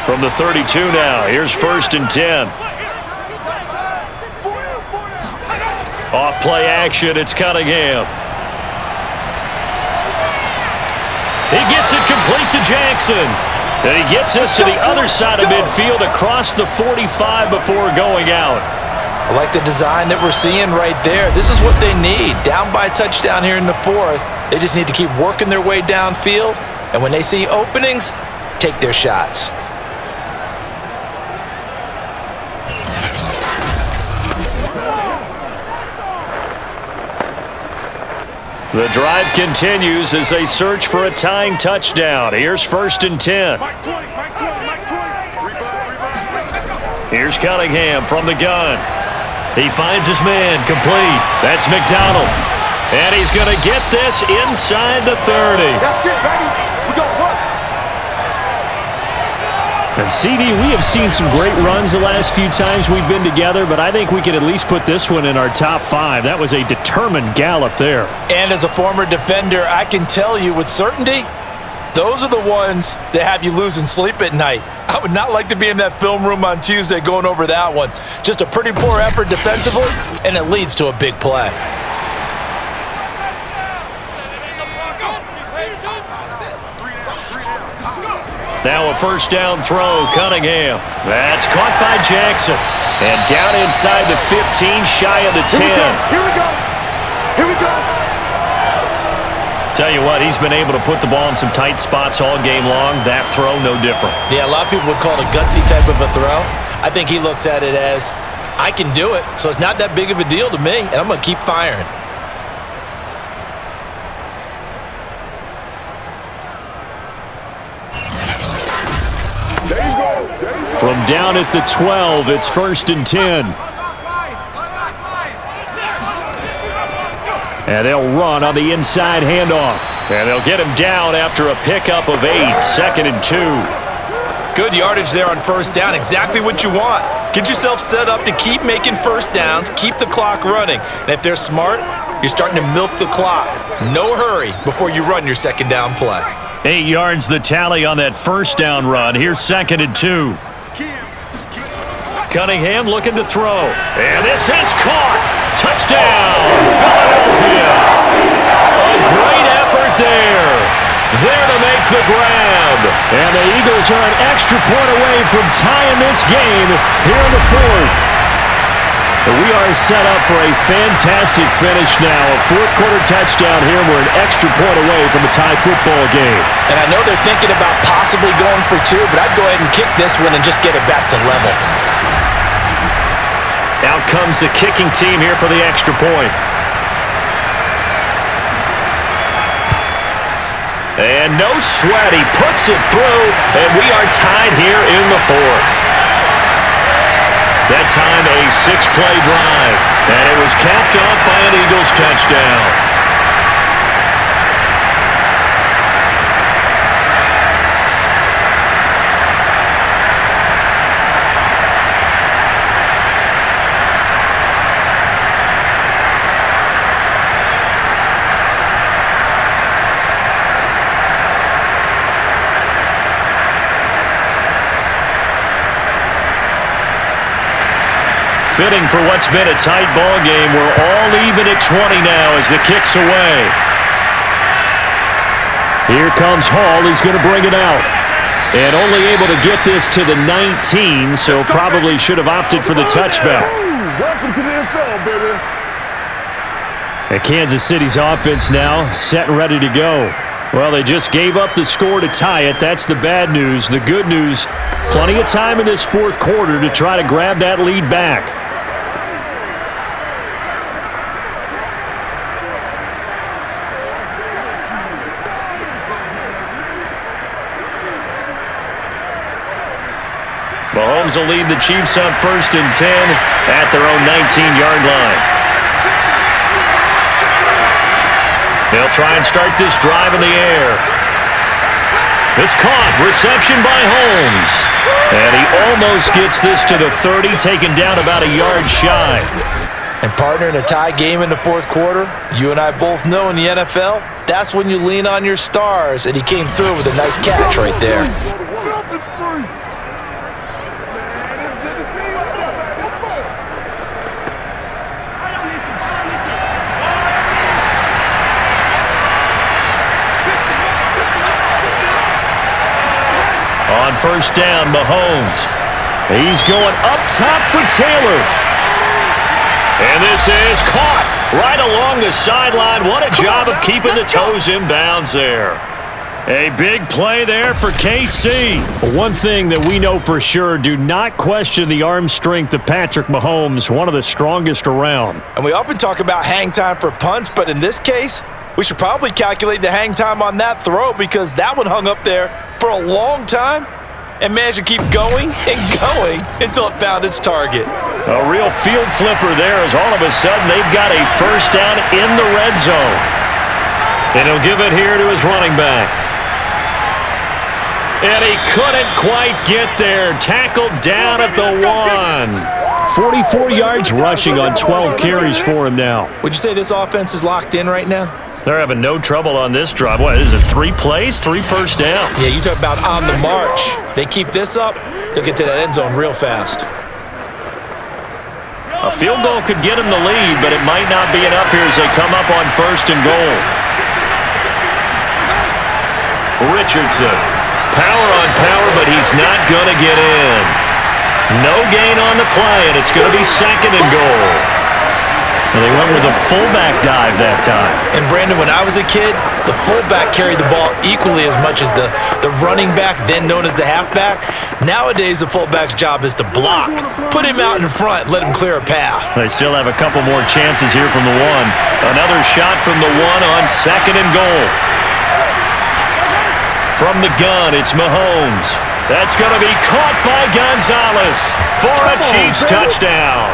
From the 32 now, here's 1st and 10. Off play action, it's Cunningham. He gets it complete to Jackson. And he gets us to the other side of midfield across the 45 before going out. I like the design that we're seeing right there. This is what they need. Down by a touchdown here in the 4th. They just need to keep working their way downfield. And when they see openings, take their shots. The drive continues as they search for a tying touchdown. Here's 1st and 10. Here's Cunningham from the gun. He finds his man, complete. That's McDonald. And he's going to get this inside the 30. That's it, baby. We got work. And CD, we have seen some great runs the last few times we've been together, but I think we can at least put this one in our top 5. That was a determined gallop there. And as a former defender, I can tell you with certainty, those are the ones that have you losing sleep at night. I would not like to be in that film room on Tuesday going over that one. Just a pretty poor effort defensively, and it leads to a big play. Now a first down throw, Cunningham. That's caught by Jackson. And down inside the 15, shy of the 10. Here we go. Here we go. To Tell you what, he's been able to put the ball in some tight spots all game long. That throw, no different. Yeah, a lot of people would call it a gutsy type of a throw. I think he looks at it as, I can do it, so it's not that big of a deal to me, and I'm going to keep firing. From down at the 12, it's 1st and 10. And they'll run on the inside handoff. And they'll get him down after a pickup of 8, 2nd and 2. Good yardage there on first down, exactly what you want. Get yourself set up to keep making first downs, keep the clock running. And if they're smart, you're starting to milk the clock. No hurry before you run your second down play. 8 yards the tally on that first down run. Here's 2nd and 2. Cunningham looking to throw. And this is caught. Touchdown, Philadelphia. A great effort there. There to make the grab. And the Eagles are an extra point away from tying this game here in the 4th. We are set up for a fantastic finish now. A fourth-quarter touchdown here. We're an extra point away from a tie football game. And I know they're thinking about possibly going for 2, but I'd go ahead and kick this one and just get it back to level. Out comes the kicking team here for the extra point. And no sweat. He puts it through, and we are tied here in the 4th. That time a 6-play drive, and it was capped off by an Eagles touchdown. Fitting for what's been a tight ball game. We're all even at 20 now as the kick's away. Here comes Hall. He's going to bring it out. And only able to get this to the 19, so probably should have opted for the touchback. Welcome to the NFL, baby. And Kansas City's offense now set and ready to go. Well, they just gave up the score to tie it. That's the bad news. The good news, plenty of time in this 4th quarter to try to grab that lead back. Mahomes will lead the Chiefs on 1st and 10 at their own 19-yard line. They'll try and start this drive in the air. It's caught. Reception by Holmes. And he almost gets this to the 30, taken down about a yard shy. And partner, in a tie game in the 4th quarter, you and I both know in the NFL, that's when you lean on your stars. And he came through with a nice catch right there. On first down, Mahomes. He's going up top for Taylor. And this is caught right along the sideline. What a job of keeping the toes in bounds there. A big play there for KC. One thing that we know for sure, do not question the arm strength of Patrick Mahomes, one of the strongest around. And we often talk about hang time for punts, but in this case, we should probably calculate the hang time on that throw because that one hung up there for a long time and managed to keep going and going until it found its target. A real field flipper there as all of a sudden they've got a first down in the red zone. And he'll give it here to his running back. And he couldn't quite get there. Tackled down at the 1. 44 yards rushing on 12 carries for him now. Would you say this offense is locked in right now? They're having no trouble on this drive. What is it, 3 plays, 3 first downs? Yeah, you talk about on the march. They keep this up, they'll get to that end zone real fast. A field goal could get him the lead, but it might not be enough here as they come up on 1st and goal. Richardson. Power on power, but he's not going to get in. No gain on the play, and it's going to be 2nd and goal. And they went with a fullback dive that time. And Brandon, when I was a kid, the fullback carried the ball equally as much as the running back, then known as the halfback. Nowadays, the fullback's job is to block. Put him out in front, let him clear a path. They still have a couple more chances here from the one. Another shot from the one on 2nd and goal. From the gun, it's Mahomes. That's going to be caught by Gonzalez for a Chiefs touchdown.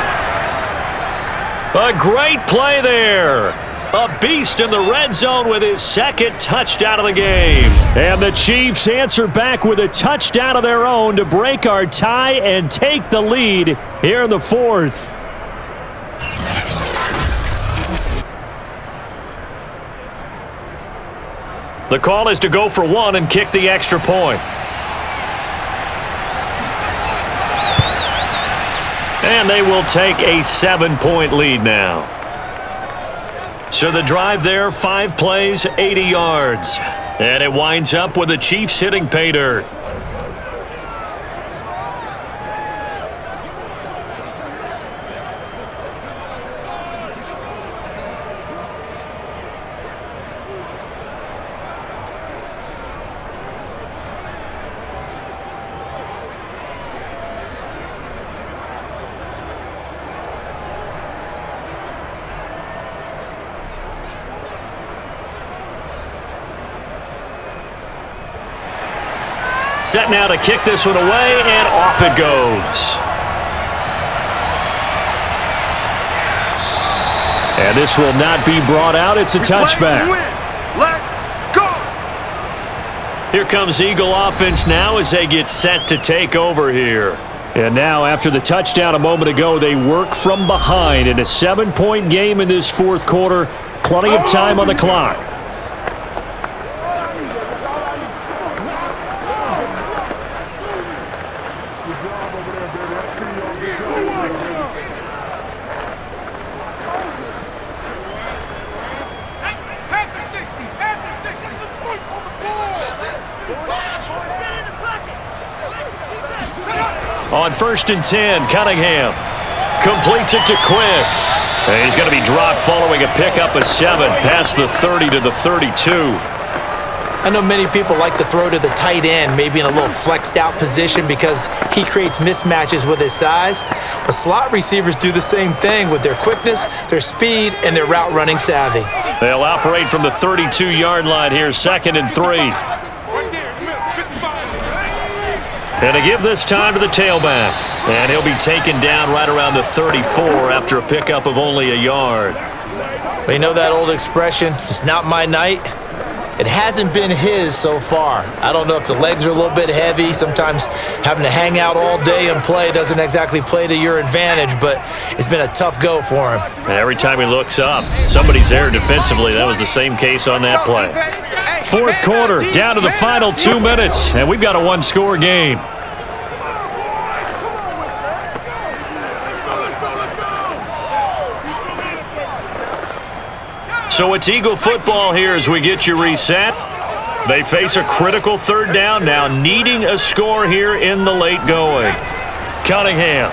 A great play there. A beast in the red zone with his 2nd touchdown of the game. And the Chiefs answer back with a touchdown of their own to break our tie and take the lead here in the 4th. The call is to go for one and kick the extra point. And they will take a 7-point lead now. So the drive there, 5 plays, 80 yards. And it winds up with the Chiefs hitting pay dirt. Set now to kick this one away, and off it goes. And this will not be brought out. It's a touchback. Let's go! Here comes Eagle offense now as they get set to take over here. And now, after the touchdown a moment ago, they work from behind in a 7-point game in this 4th quarter. Plenty of time on the clock. On 1st and 10, Cunningham completes it to Quick. And he's going to be dropped following a pickup of 7 past the 30 to the 32. I know many people like to throw to the tight end, maybe in a little flexed out position because he creates mismatches with his size. But slot receivers do the same thing with their quickness, their speed, and their route running savvy. They'll operate from the 32-yard line here, 2nd and 3. And to give this time to the tailback. And he'll be taken down right around the 34 after a pickup of only a yard. Well, you know that old expression, it's not my night? It hasn't been his so far. I don't know if the legs are a little bit heavy. Sometimes having to hang out all day and play doesn't exactly play to your advantage, but it's been a tough go for him. And every time he looks up, somebody's there defensively. That was the same case on that play. 4th quarter, down to the final 2 minutes, and we've got a 1-score game. So it's Eagle football here as we get you reset. They face a critical 3rd down now, needing a score here in the late going. Cunningham.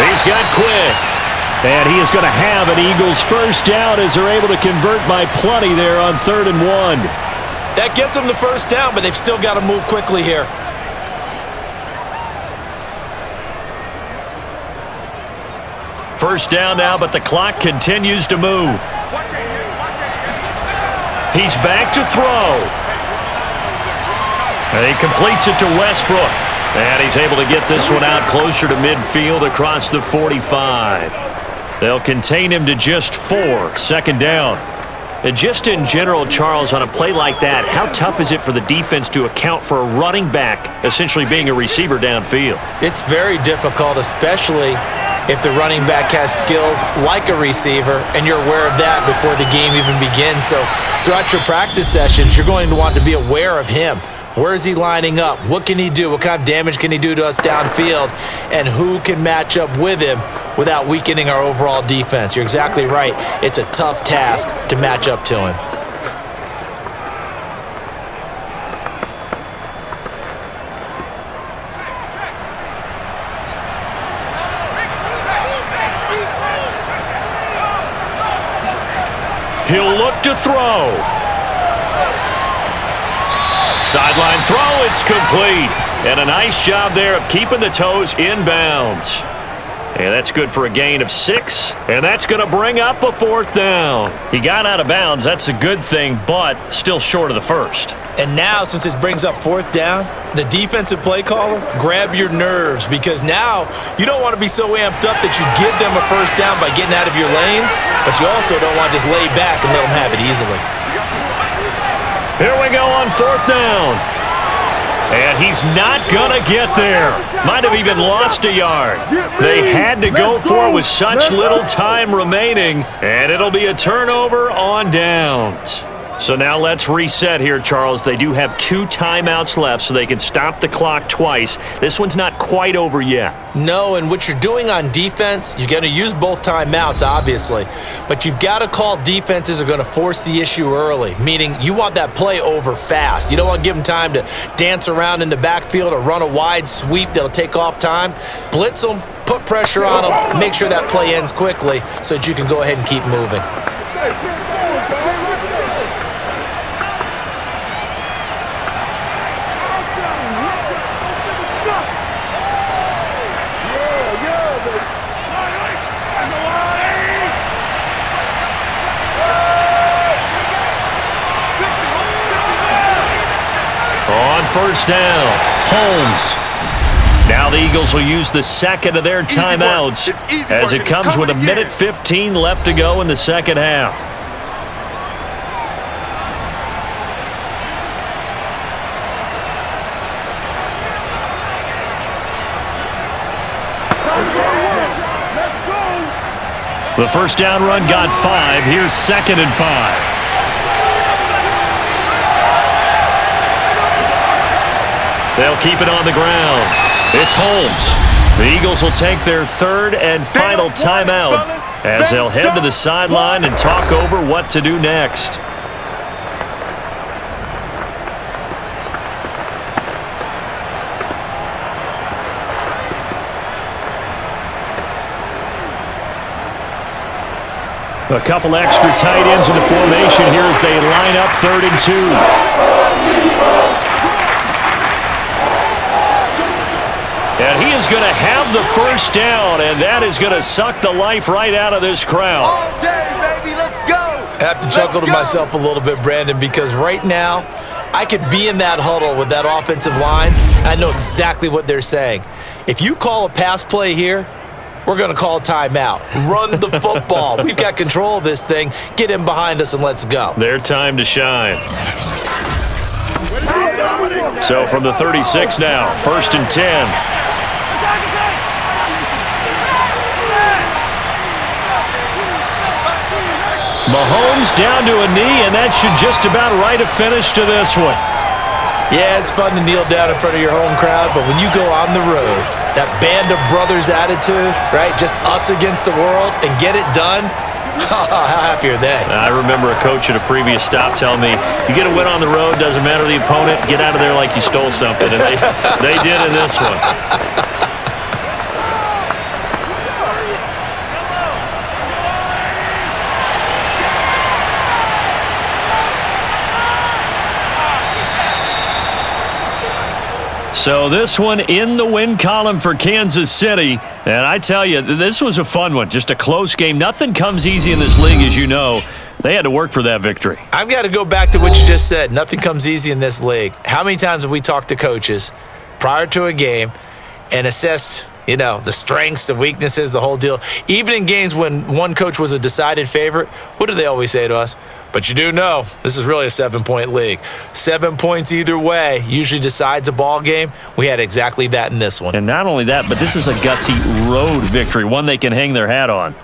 He's got Quick. And he is going to have an Eagles 1st down as they're able to convert by plenty there on 3rd and 1. That gets them the 1st down, but they've still got to move quickly here. First down now, but the clock continues to move. He's back to throw. And he completes it to Westbrook. And he's able to get this one out closer to midfield across the 45. They'll contain him to just 4, 2nd down. And just in general, Charles, on a play like that, how tough is it for the defense to account for a running back essentially being a receiver downfield? It's very difficult, especially if the running back has skills like a receiver, and you're aware of that before the game even begins. So throughout your practice sessions, you're going to want to be aware of him. Where is he lining up? What can he do? What kind of damage can he do to us downfield? And who can match up with him without weakening our overall defense? You're exactly right. It's a tough task to match up to him. He'll look to throw. Sideline throw, it's complete. And a nice job there of keeping the toes in bounds. And that's good for a gain of 6, and that's going to bring up a 4th down. He got out of bounds. That's a good thing, but still short of the first. And now, since this brings up 4th down, the defensive play caller, grab your nerves, because now you don't want to be so amped up that you give them a 1st down by getting out of your lanes, but you also don't want to just lay back and let them have it easily. Here we go on 4th down. And he's not going to get there. Might have even lost a yard. They had to go for it with such little time remaining, and it'll be a turnover on downs. So now let's reset here, Charles. They do have 2 timeouts left, so they can stop the clock twice. This one's not quite over yet. No, and what you're doing on defense, you're going to use both timeouts, obviously. But you've got to call defenses are going to force the issue early, meaning you want that play over fast. You don't want to give them time to dance around in the backfield or run a wide sweep that'll take off time. Blitz them, put pressure on them, make sure that play ends quickly so that you can go ahead and keep moving. First down, Holmes. Now the Eagles will use the second of their timeouts as it comes with 1:15 left to go in the second half. The first down run got 5. Here's 2nd and 5. They'll keep it on the ground. It's Holmes. The Eagles will take their 3rd and final timeout as they'll head to the sideline and talk over what to do next. A couple extra tight ends in the formation here as they line up 3rd and 2. And he is going to have the first down, and that is going to suck the life right out of this crowd. All day, baby, let's go. I have to chuckle to myself a little bit, Brandon, because right now I could be in that huddle with that offensive line, and I know exactly what they're saying. If you call a pass play here, we're going to call a timeout. Run the football. We've got control of this thing. Get in behind us and let's go. Their time to shine. So from the 36 now, 1st and 10. Mahomes down to a knee, and that should just about write a finish to this one. Yeah, it's fun to kneel down in front of your home crowd, but when you go on the road, that band of brothers attitude, right? Just us against the world and get it done. How happy are they? I remember a coach at a previous stop telling me, you get a win on the road, doesn't matter the opponent, get out of there like you stole something. And they did in this one. So this one in the win column for Kansas City. And I tell you, this was a fun one. Just a close game. Nothing comes easy in this league, as you know. They had to work for that victory. I've got to go back to what you just said. Nothing comes easy in this league. How many times have we talked to coaches prior to a game and assessed, the strengths, the weaknesses, the whole deal? Even in games when one coach was a decided favorite, what do they always say to us? But you do know this is really a 7-point league. 7 points either way usually decides a ball game. We had exactly that in this one. And not only that, but this is a gutsy road victory, one they can hang their hat on.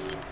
you